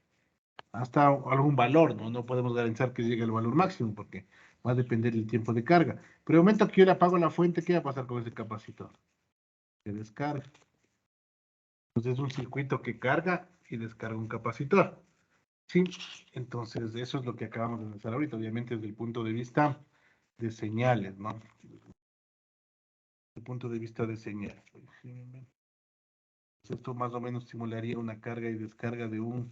Hasta algún valor, ¿no? No podemos garantizar que llegue al valor máximo, porque va a depender del tiempo de carga. Pero el momento que yo le apago la fuente, ¿qué va a pasar con ese capacitor? Se descarga. Entonces es un circuito que carga y descarga un capacitor. ¿Sí? Entonces eso es lo que acabamos de analizar ahorita, obviamente desde el punto de vista de señales, ¿no? Desde el punto de vista de señales. Esto más o menos simularía una carga y descarga de un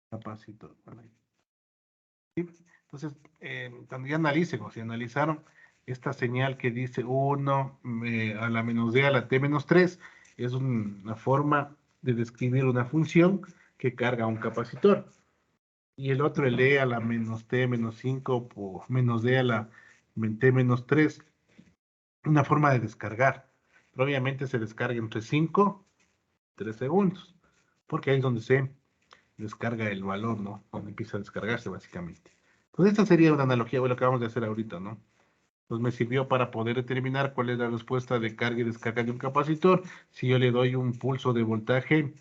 capacitor. ¿Sí? Entonces, cuando ya analicen, o si analizaron esta señal que dice 1 a la menos d a la t menos 3, es una forma de describir una función que carga un capacitor. Y el otro, el e a la menos t menos 5 por menos d a la t menos 3, una forma de descargar. Pero obviamente se descarga entre 5 y 3 segundos, porque ahí es donde se descarga el valor, ¿no? Donde empieza a descargarse, básicamente. Entonces, esta sería una analogía de lo que vamos a hacer ahorita, ¿no? Entonces, me sirvió para poder determinar cuál es la respuesta de carga y descarga de un capacitor si yo le doy un pulso de voltaje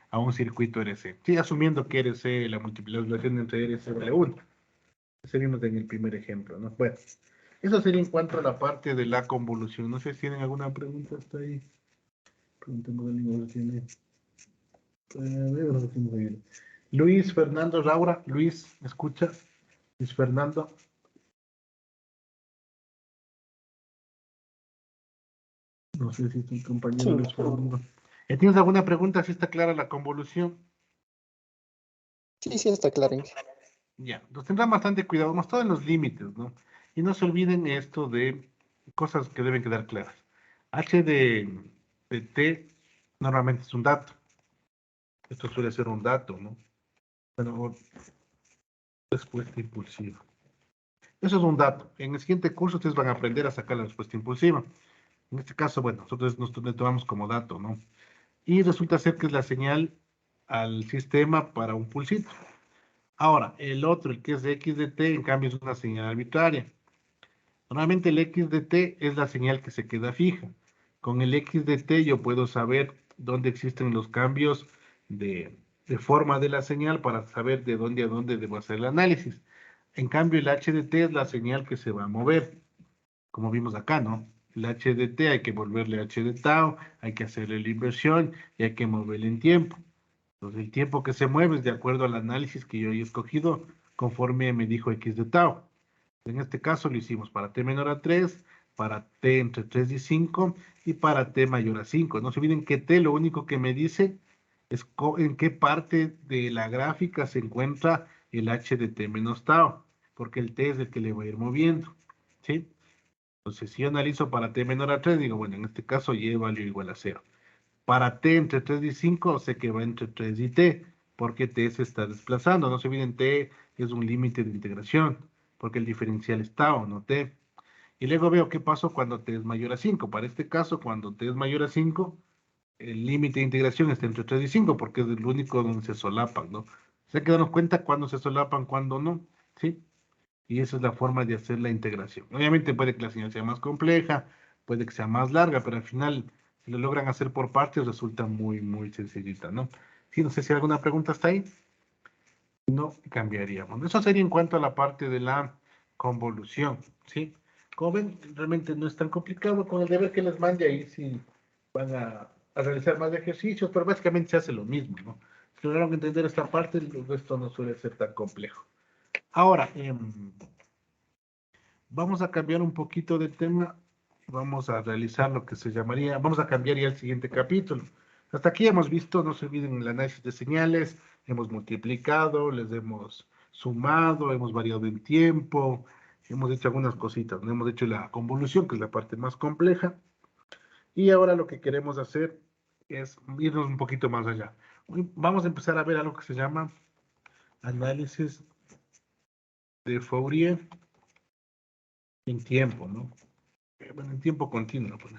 a un circuito RC. Sí, asumiendo que RC, la multiplicación entre RC vale 1. Seríamos en el primer ejemplo, ¿no? Bueno, eso sería en cuanto a la parte de la convolución. No sé si tienen alguna pregunta hasta ahí. Preguntemos a alguien, tiene. Luis Fernando Raura. Luis, ¿me escucha? Luis Fernando. No sé si es un compañero Luis Fernando. ¿Tienes alguna pregunta? ¿Si está clara la convolución? Sí, sí, está claro. Ya, entonces tendrán bastante cuidado, más todo en los límites, ¿no? Y no se olviden esto de cosas que deben quedar claras. H de T normalmente es un dato. Esto suele ser un dato, ¿no? Bueno, respuesta impulsiva. Eso es un dato. En el siguiente curso ustedes van a aprender a sacar la respuesta impulsiva. En este caso, bueno, nosotros nos tomamos como dato, ¿no? Y resulta ser que es la señal al sistema para un pulsito. Ahora, el otro, el que es de X de T, en cambio es una señal arbitraria. Normalmente el X de T es la señal que se queda fija. Con el X de T yo puedo saber dónde existen los cambios de forma de la señal para saber de dónde a dónde debo hacer el análisis. En cambio, el H de T es la señal que se va a mover, como vimos acá, ¿no? El H de T hay que volverle H de tau, hay que hacerle la inversión y hay que moverle en tiempo. Entonces, el tiempo que se mueve es de acuerdo al análisis que yo he escogido conforme me dijo X de tau. En este caso lo hicimos para t menor a 3, para t entre 3 y 5 y para t mayor a 5. No se olviden que t lo único que me dice es en qué parte de la gráfica se encuentra el h de t menos tau, porque el t es el que le va a ir moviendo, ¿sí? Entonces, si yo analizo para t menor a 3, digo, bueno, en este caso y valió igual a 0. Para t entre 3 y 5, sé que va entre 3 y t, porque t se está desplazando. No se olviden, t es un límite de integración, porque el diferencial es tau, no t. Y luego veo qué pasó cuando t es mayor a 5. Para este caso, cuando t es mayor a 5, el límite de integración está entre 3 y 5, porque es el único donde se solapan, ¿no? Se hay que darnos cuenta cuándo se solapan, cuándo no, ¿sí? Y esa es la forma de hacer la integración. Obviamente puede que la señal sea más compleja, puede que sea más larga, pero al final, si lo logran hacer por partes, resulta muy, muy sencillita, ¿no? Sí, no sé si hay alguna pregunta hasta ahí. no cambiaríamos. Eso sería en cuanto a la parte de la convolución, ¿sí? Como ven, realmente no es tan complicado. Con el deber que les mande ahí sí van a realizar más ejercicios, pero básicamente se hace lo mismo, ¿no? Si lograron entender esta parte, el resto no suele ser tan complejo. Ahora, vamos a cambiar un poquito de tema. Vamos a realizar lo que se llamaría, vamos a cambiar ya el siguiente capítulo. Hasta aquí hemos visto, no se olviden el análisis de señales, hemos multiplicado, les hemos sumado, hemos variado el tiempo, hemos hecho algunas cositas, ¿no? Hemos hecho la convolución, que es la parte más compleja, y ahora lo que queremos hacer es irnos un poquito más allá. Vamos a empezar a ver algo que se llama análisis de Fourier en tiempo, ¿no? Bueno, en tiempo continuo, pues,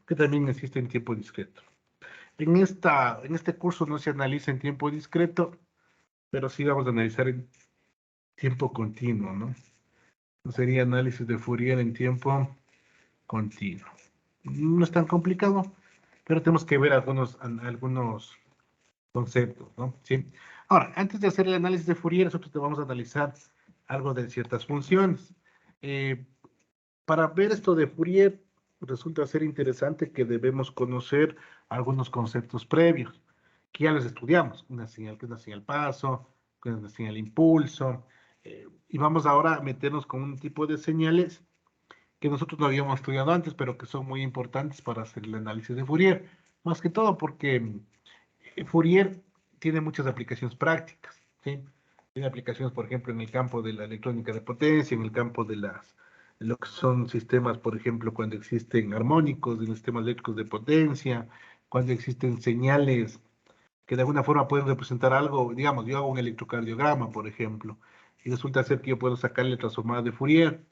que también existe en tiempo discreto. En este curso no se analiza en tiempo discreto, pero sí vamos a analizar en tiempo continuo, ¿no? Sería análisis de Fourier en tiempo continuo. No es tan complicado, pero tenemos que ver algunos conceptos, ¿no? Sí. Ahora, antes de hacer el análisis de Fourier, nosotros te vamos a analizar algo de ciertas funciones. Para ver esto de Fourier, resulta ser interesante que debemos conocer algunos conceptos previos, que ya los estudiamos. Una señal que es una señal paso, que es una señal impulso. Y vamos ahora a meternos con un tipo de señales que nosotros no habíamos estudiado antes, pero que son muy importantes para hacer el análisis de Fourier. Más que todo porque Fourier tiene muchas aplicaciones prácticas, ¿sí? Tiene aplicaciones, por ejemplo, en el campo de la electrónica de potencia, en el campo de lo que son sistemas, por ejemplo, cuando existen armónicos, en los sistemas eléctricos de potencia, cuando existen señales que de alguna forma pueden representar algo, digamos, yo hago un electrocardiograma, por ejemplo, y resulta ser que yo puedo sacarle transformada de Fourier,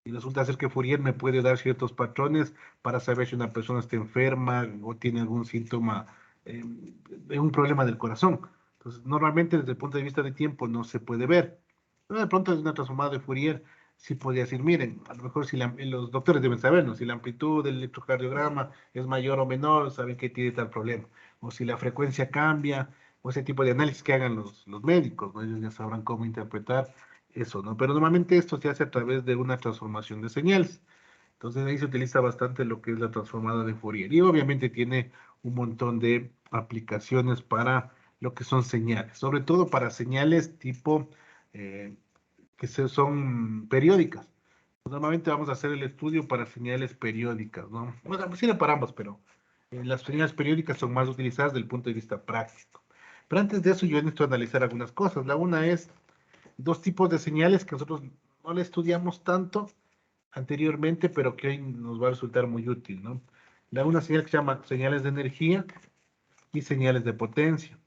y resulta ser que Fourier me puede dar ciertos patrones para saber si una persona está enferma o tiene algún síntoma, un problema del corazón. Entonces, normalmente desde el punto de vista de tiempo no se puede ver. Pero de pronto, desde una transformada de Fourier, sí podría decir, miren, a lo mejor si los doctores deben saberlo, si la amplitud del electrocardiograma es mayor o menor, saben que tiene tal problema. O si la frecuencia cambia, o ese tipo de análisis que hagan los médicos, ¿no? Ellos ya sabrán cómo interpretar eso, ¿no? Pero normalmente esto se hace a través de una transformación de señales. Entonces ahí se utiliza bastante lo que es la transformada de Fourier. Y obviamente tiene un montón de aplicaciones para lo que son señales, sobre todo para señales tipo eh, son periódicas. Normalmente vamos a hacer el estudio para señales periódicas, ¿no? Bueno, sirve para ambas, pero las señales periódicas son más utilizadas desde el punto de vista práctico. Pero antes de eso yo necesito analizar algunas cosas. La una es dos tipos de señales que nosotros no le estudiamos tanto anteriormente, pero que hoy nos va a resultar muy útil, ¿no? La una señal que se llama señales de energía y señales de potencia,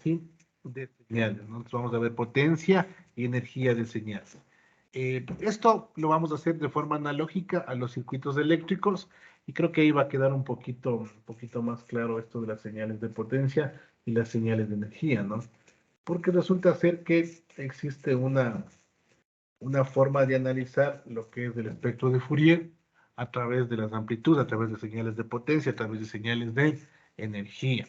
¿sí? De señales, ¿no? Entonces vamos a ver potencia y energía de señales. Esto lo vamos a hacer de forma analógica a los circuitos eléctricos y creo que ahí va a quedar un poquito más claro esto de las señales de potencia y las señales de energía, ¿no? Porque resulta ser que existe una forma de analizar lo que es el espectro de Fourier a través de las amplitudes, a través de señales de potencia, a través de señales de energía.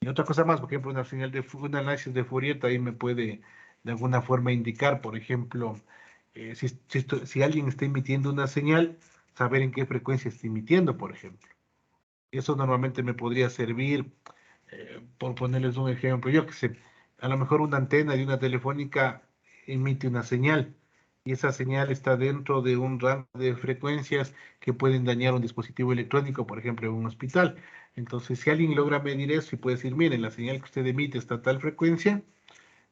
Y otra cosa más, por ejemplo, un análisis de Fourier también me puede de alguna forma indicar, por ejemplo, si alguien está emitiendo una señal, saber en qué frecuencia está emitiendo, por ejemplo. Eso normalmente me podría servir, por ponerles un ejemplo, yo que sé, a lo mejor una antena de una telefónica emite una señal y esa señal está dentro de un rango de frecuencias que pueden dañar un dispositivo electrónico, por ejemplo, en un hospital. Entonces, si alguien logra medir eso y puede decir, miren, la señal que usted emite está a tal frecuencia,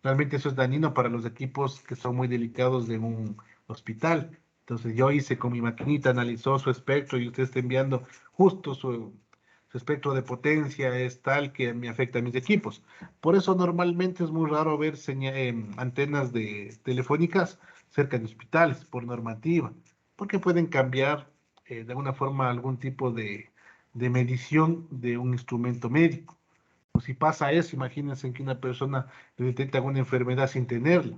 realmente eso es dañino para los equipos que son muy delicados de un hospital. Entonces, yo hice con mi maquinita, analizó su espectro y usted está enviando justo su espectro de potencia es tal que me afecta a mis equipos. Por eso normalmente es muy raro ver antenas telefónicas cerca de hospitales por normativa, porque pueden cambiar de alguna forma algún tipo de medición de un instrumento médico. O si pasa eso, imagínense que una persona le detecta alguna enfermedad sin tenerla,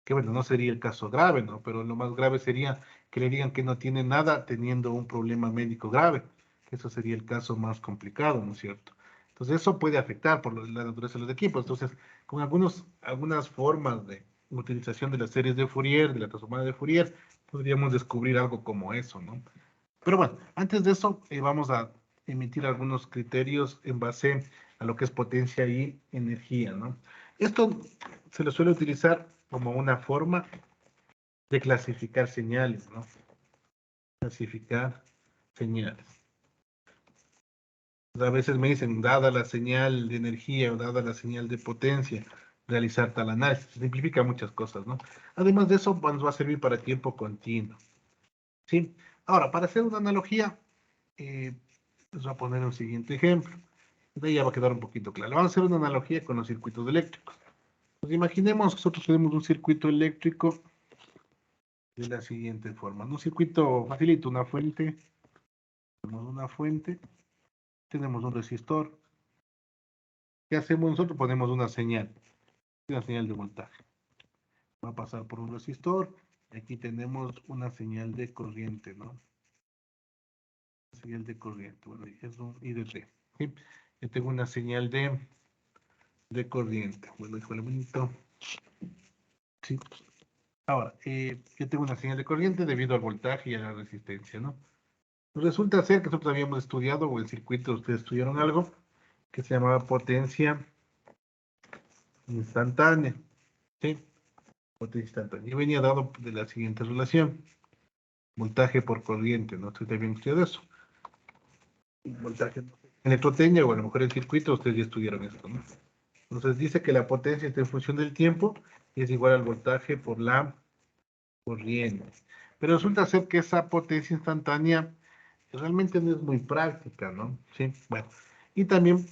que bueno, no sería el caso grave, ¿no? Pero lo más grave sería que le digan que no tiene nada teniendo un problema médico grave. Eso sería el caso más complicado, ¿no es cierto? Entonces eso puede afectar por la naturaleza de los equipos. Entonces, con algunas formas de utilización de las series de Fourier, de la transformada de Fourier, podríamos descubrir algo como eso, ¿no? Pero bueno, antes de eso, vamos a emitir algunos criterios en base a lo que es potencia y energía, ¿no? Esto se lo suele utilizar como una forma de clasificar señales, ¿no? Clasificar señales. A veces me dicen, dada la señal de energía o dada la señal de potencia, realizar tal análisis. Simplifica muchas cosas, ¿no? Además de eso, nos va a servir para tiempo continuo. ¿Sí? Ahora, para hacer una analogía, les voy a poner un siguiente ejemplo. De ahí ya va a quedar un poquito claro. Vamos a hacer una analogía con los circuitos eléctricos. Pues imaginemos que nosotros tenemos un circuito eléctrico de la siguiente forma. Un circuito facilito, una fuente. Tenemos una fuente. Tenemos un resistor. ¿Qué hacemos nosotros? Ponemos una señal de voltaje. Va a pasar por un resistor. Aquí tenemos una señal de corriente, ¿no? Señal de corriente. Bueno, es un IDT. ¿Sí? Yo tengo una señal de corriente. Bueno, híjole, bonito. Sí. Ahora, yo tengo una señal de corriente debido al voltaje y a la resistencia, ¿no? Resulta ser que nosotros habíamos estudiado, o el circuito, ustedes estudiaron algo, que se llamaba potencia instantánea. ¿Sí? Potencia instantánea. Y venía dado de la siguiente relación. Voltaje por corriente, ¿no? Ustedes habían estudiado eso. Voltaje electrotecnia, o a lo mejor el circuito, ustedes ya estudiaron esto, ¿no? Entonces dice que la potencia está en función del tiempo y es igual al voltaje por la corriente. Pero resulta ser que esa potencia instantánea realmente no es muy práctica, ¿no? Sí, bueno. Y también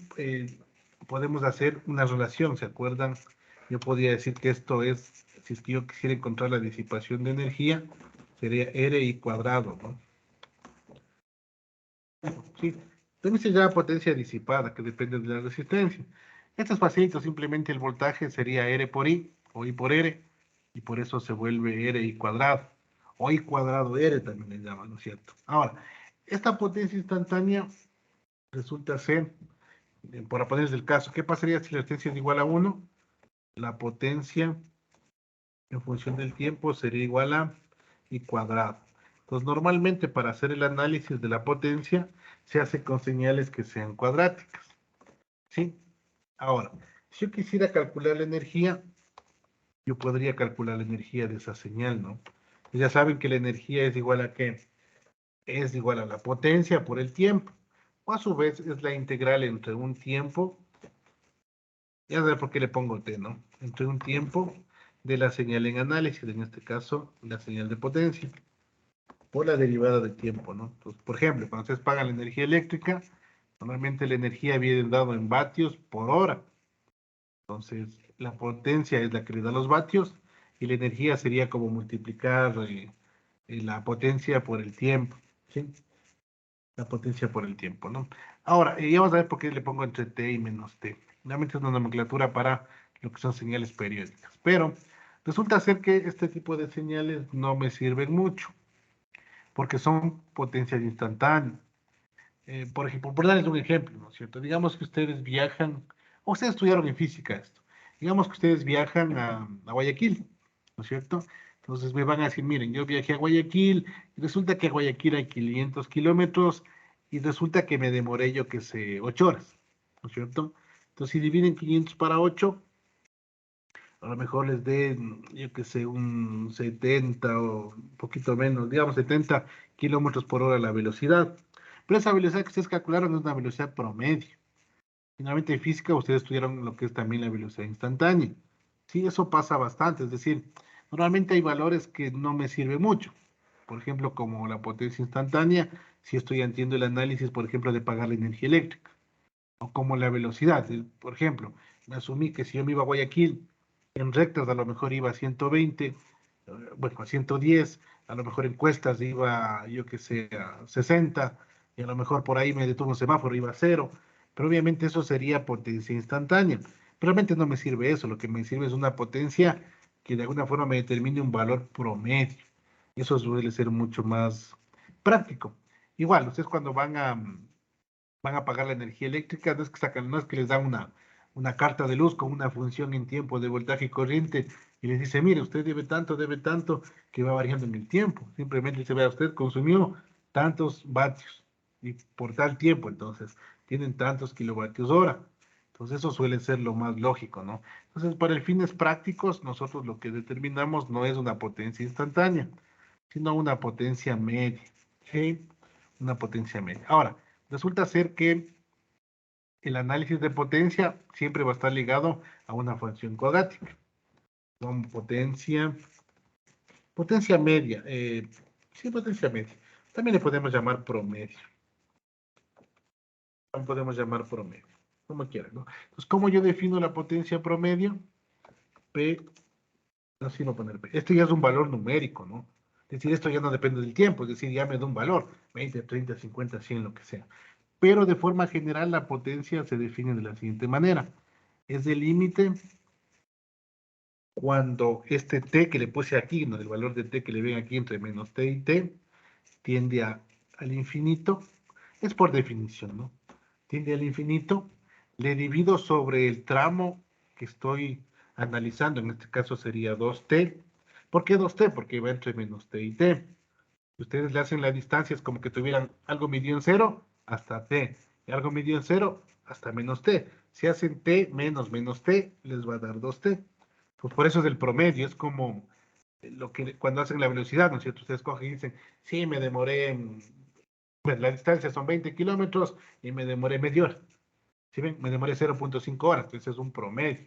podemos hacer una relación, ¿se acuerdan? Yo podría decir que esto es, si es que yo quisiera encontrar la disipación de energía, sería RI cuadrado, ¿no? Sí. También se llama potencia disipada, que depende de la resistencia. Esto es facilito, simplemente el voltaje sería R por I, o I por R, y por eso se vuelve RI cuadrado, o I cuadrado R también le llaman, ¿no es cierto? Ahora, esta potencia instantánea resulta ser, por ponerles el caso, ¿qué pasaría si la resistencia es igual a 1? La potencia en función del tiempo sería igual a I cuadrado. Entonces, normalmente para hacer el análisis de la potencia se hace con señales que sean cuadráticas. ¿Sí? Ahora, si yo quisiera calcular la energía, yo podría calcular la energía de esa señal, ¿no? Y ya saben que la energía es igual a ¿qué? Es igual a la potencia por el tiempo. O a su vez es la integral entre un tiempo, ya saben por qué le pongo T, ¿no? Entre un tiempo de la señal en análisis, en este caso, la señal de potencia, por la derivada de tiempo, ¿no? Entonces, por ejemplo, cuando ustedes pagan la energía eléctrica, normalmente la energía viene dado en vatios por hora. Entonces, la potencia es la que le da los vatios y la energía sería como multiplicar la potencia por el tiempo, ¿sí? La potencia por el tiempo, ¿no? Ahora, ya vamos a ver por qué le pongo entre T y menos T. Realmente es una nomenclatura para lo que son señales periódicas. Pero resulta ser que este tipo de señales no me sirven mucho, porque son potencias instantáneas. Por ejemplo, por darles un ejemplo, ¿no es cierto? Digamos que ustedes viajan, o ustedes estudiaron en física esto, digamos que ustedes viajan a Guayaquil, ¿no es cierto? Entonces me van a decir, miren, yo viajé a Guayaquil, y resulta que a Guayaquil hay 500 kilómetros, y resulta que me demoré, yo qué sé, 8 horas, ¿no es cierto? Entonces si dividen 500 para 8, a lo mejor les den, yo qué sé, un 70 o un poquito menos, digamos 70 kilómetros por hora la velocidad. Pero esa velocidad que ustedes calcularon es una velocidad promedio. Finalmente en física ustedes estudiaron lo que es también la velocidad instantánea. Sí, eso pasa bastante, es decir, normalmente hay valores que no me sirven mucho. Por ejemplo, como la potencia instantánea, si estoy haciendo el análisis, por ejemplo, de pagar la energía eléctrica. O como la velocidad, por ejemplo, me asumí que si yo me iba a Guayaquil, en rectas a lo mejor iba a 120, bueno, a 110, a lo mejor en cuestas iba, yo que sé, a 60, y a lo mejor por ahí me detuvo un semáforo, iba a 0, pero obviamente eso sería potencia instantánea. Realmente no me sirve eso, lo que me sirve es una potencia que de alguna forma me determine un valor promedio. Eso suele ser mucho más práctico. Igual, ustedes cuando van van a pagar la energía eléctrica, no es que sacan, no es que les dan una carta de luz con una función en tiempo de voltaje y corriente y les dice, mire, usted debe tanto, que va variando en el tiempo. Simplemente se vea, usted consumió tantos vatios y por tal tiempo, entonces tienen tantos kilovatios hora. Entonces eso suele ser lo más lógico, ¿no? Entonces para el fines prácticos, nosotros lo que determinamos no es una potencia instantánea, sino una potencia media, ¿sí? Una potencia media. Ahora, resulta ser que el análisis de potencia siempre va a estar ligado a una función cuadrática. Con potencia media, sí, potencia media. También le podemos llamar promedio. También podemos llamar promedio, como quieran, ¿no? Entonces, ¿cómo yo defino la potencia promedio? P, así no poner P. Esto ya es un valor numérico, ¿no? Es decir, esto ya no depende del tiempo, es decir, ya me da un valor, 20, 30, 50, 100, lo que sea. Pero de forma general la potencia se define de la siguiente manera. Es el límite cuando este t que le puse aquí, ¿no? El valor de t que le ven aquí entre menos t y t, tiende al infinito. Es por definición, ¿no? Tiende al infinito. Le divido sobre el tramo que estoy analizando, en este caso sería 2t. ¿Por qué 2t? Porque va entre menos t y t. Ustedes le hacen la distancia, es como que tuvieran algo medido en 0 hasta t, y algo medido en 0 hasta menos t. Si hacen t menos t, les va a dar 2t. Pues por eso es el promedio, es como lo que cuando hacen la velocidad, ¿no es cierto? Ustedes cogen y dicen, sí, me demoré, pues la distancia son 20 kilómetros y me demoré media hora. ¿Sí ven? Me demoré 0.5 horas, entonces es un promedio.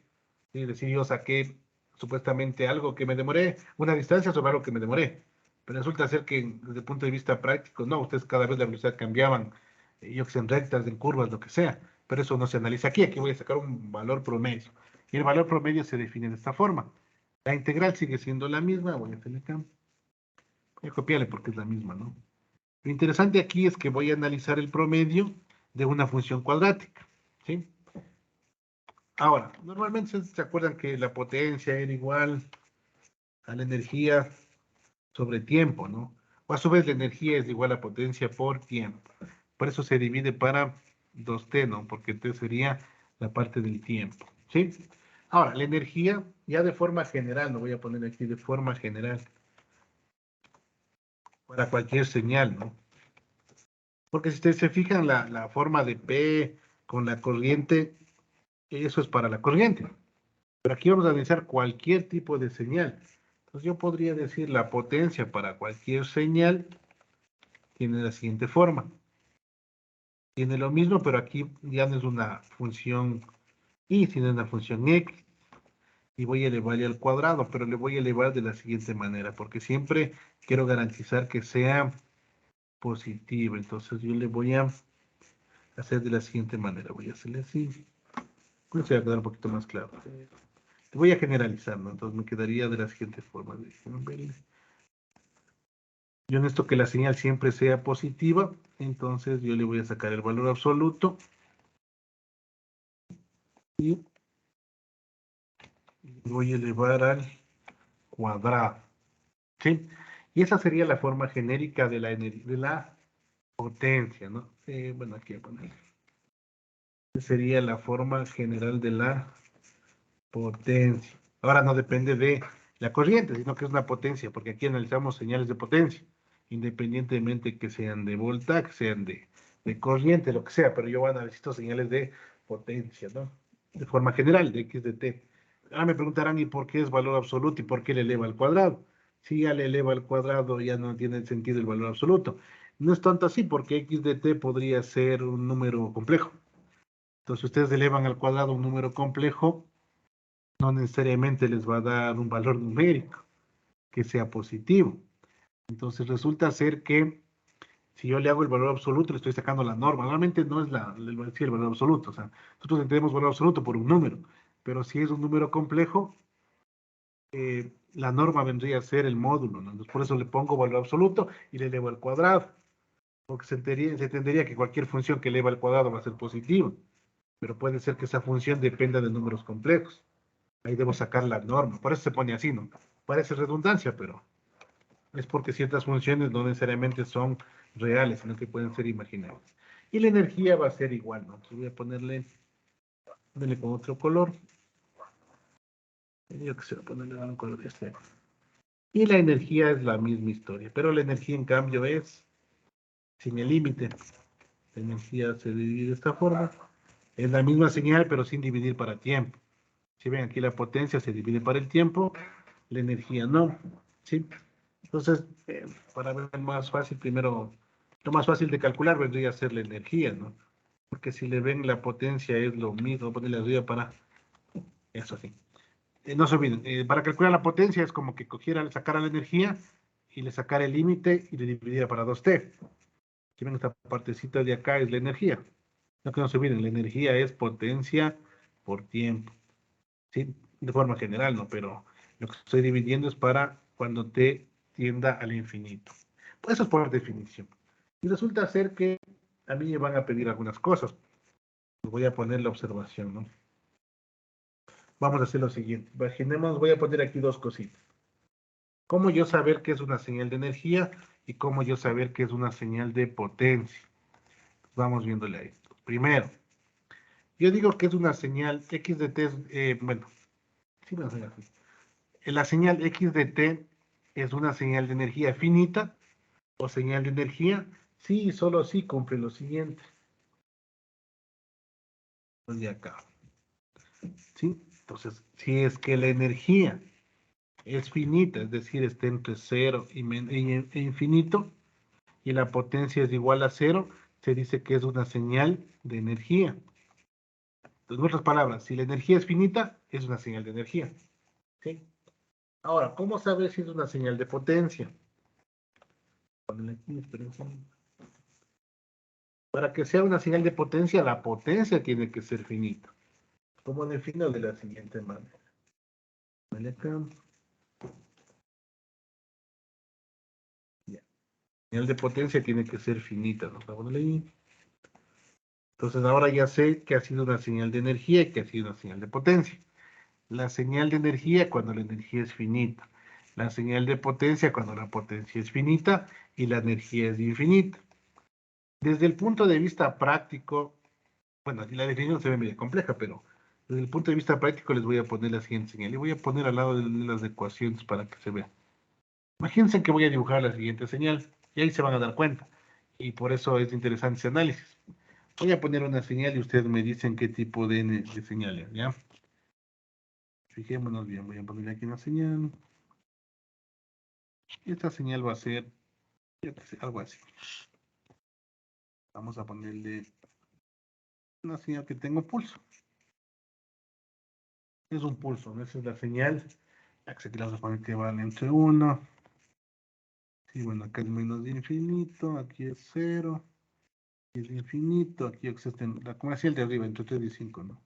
Es decir, yo saqué supuestamente algo que me demoré, una distancia sobre algo que me demoré. Pero resulta ser que desde el punto de vista práctico, no, ustedes cada vez la velocidad cambiaban, yo que sé, en rectas, en curvas, lo que sea. Pero eso no se analiza aquí, aquí voy a sacar un valor promedio. Y el valor promedio se define de esta forma. La integral sigue siendo la misma, voy a hacerle acá. Voy a copiarle porque es la misma, ¿no? Lo interesante aquí es que voy a analizar el promedio de una función cuadrática, ¿sí? Ahora, normalmente se acuerdan que la potencia era igual a la energía sobre tiempo, ¿no? O a su vez la energía es igual a potencia por tiempo. Por eso se divide para 2t, ¿no? Porque t sería la parte del tiempo, ¿sí? Ahora, la energía, ya de forma general, lo voy a poner aquí de forma general, para cualquier señal, ¿no? Porque si ustedes se fijan, la forma de P con la corriente, eso es para la corriente. Pero aquí vamos a analizar cualquier tipo de señal. Entonces yo podría decir la potencia para cualquier señal tiene la siguiente forma. Tiene lo mismo, pero aquí ya no es una función y, sino una función x. Y voy a elevarle al cuadrado, pero le voy a elevar de la siguiente manera, porque siempre quiero garantizar que sea positivo. Entonces yo le voy a hacer de la siguiente manera. Voy a hacerle así. Pues se va a quedar un poquito más claro. Voy a generalizar, ¿no? Entonces me quedaría de la siguiente forma. Yo necesito que la señal siempre sea positiva, entonces yo le voy a sacar el valor absoluto y voy a elevar al cuadrado, ¿sí? Y esa sería la forma genérica de la potencia, ¿no? Bueno, aquí voy a poner. Sería la forma general de la potencia. Ahora no depende de la corriente, sino que es una potencia, porque aquí analizamos señales de potencia, independientemente que sean de voltaje, sean de corriente, lo que sea, pero yo analizo señales de potencia, ¿no? De forma general, de x de t. Ahora me preguntarán, ¿y por qué es valor absoluto y por qué le eleva al cuadrado? Si ya le eleva al cuadrado, ya no tiene sentido el valor absoluto. No es tanto así, porque x de t podría ser un número complejo. Entonces, ustedes elevan al cuadrado un número complejo, no necesariamente les va a dar un valor numérico que sea positivo. Entonces resulta ser que si yo le hago el valor absoluto, le estoy sacando la norma. Normalmente no es el valor absoluto. O sea, nosotros entendemos valor absoluto por un número. Pero si es un número complejo, la norma vendría a ser el módulo, ¿no? Entonces por eso le pongo valor absoluto y le elevo al cuadrado. Porque se entendería que cualquier función que eleva al cuadrado va a ser positiva. Pero puede ser que esa función dependa de números complejos. Ahí debo sacar la norma. Por eso se pone así, ¿no? Parece redundancia, pero es porque ciertas funciones no necesariamente son reales, sino que pueden ser imaginables. Y la energía va a ser igual, ¿no? Entonces voy a ponerle con otro color. Yo que sé, voy a ponerle un color de este. Y la energía es la misma historia, pero la energía en cambio es sin el límite. La energía se divide de esta forma. Es la misma señal, pero sin dividir para tiempo. Si ven aquí la potencia se divide para el tiempo, la energía no. ¿Sí? Entonces, para ver más fácil, primero, lo más fácil de calcular vendría a ser la energía, ¿no? Porque si le ven la potencia es lo mismo, ponerle arriba para eso así. No se olviden, para calcular la potencia es como que cogiera, sacara la energía y le sacara el límite y le dividiera para 2t. Si ven esta partecita de acá es la energía. No que no se olviden, la energía es potencia por tiempo. ¿Sí? De forma general, ¿no? Pero lo que estoy dividiendo es para cuando t tienda al infinito. Pues eso es por definición. Y resulta ser que a mí me van a pedir algunas cosas. Voy a poner la observación, ¿no? Vamos a hacer lo siguiente. Imaginemos, voy a poner aquí dos cositas. ¿Cómo yo saber qué es una señal de energía y cómo yo saber qué es una señal de potencia? Vamos viéndole a esto. Primero, yo digo que es una señal X de T, bueno, sí me voy a hacer así. La señal X de T es una señal de energía finita o señal de energía, sí y solo si cumple lo siguiente. Pues de acá. ¿Sí? Entonces, si es que la energía es finita, es decir, está entre 0 e infinito, y la potencia es igual a 0, se dice que es una señal de energía. En otras palabras, si la energía es finita, es una señal de energía. ¿Sí? Ahora, ¿cómo saber si es una señal de potencia? Aquí, para que sea una señal de potencia, la potencia tiene que ser finita. ¿Cómo defino? De la siguiente manera. Vale acá. Ya. La señal de potencia tiene que ser finita, ¿no? Vamos a leer. Entonces ahora ya sé que ha sido una señal de energía y que ha sido una señal de potencia. La señal de energía cuando la energía es finita. La señal de potencia cuando la potencia es finita y la energía es infinita. Desde el punto de vista práctico, bueno, la definición se ve medio compleja, pero desde el punto de vista práctico les voy a poner la siguiente señal. Y voy a poner al lado de las ecuaciones para que se vea. Imagínense que voy a dibujar la siguiente señal y ahí se van a dar cuenta. Y por eso es interesante ese análisis. Voy a poner una señal y ustedes me dicen qué tipo de señal es, ¿ya? Fijémonos bien, voy a poner aquí una señal. Y esta señal va a ser, yo qué sé, algo así. Vamos a ponerle una señal que tenga un pulso. Es un pulso, ¿no? Esa es la señal. Aquí le vamos a poner que vale entre 1. Sí, bueno, acá es menos de infinito, aquí es 0. Aquí es infinito, aquí existe la comercial de arriba, entre 3 y 5, ¿no?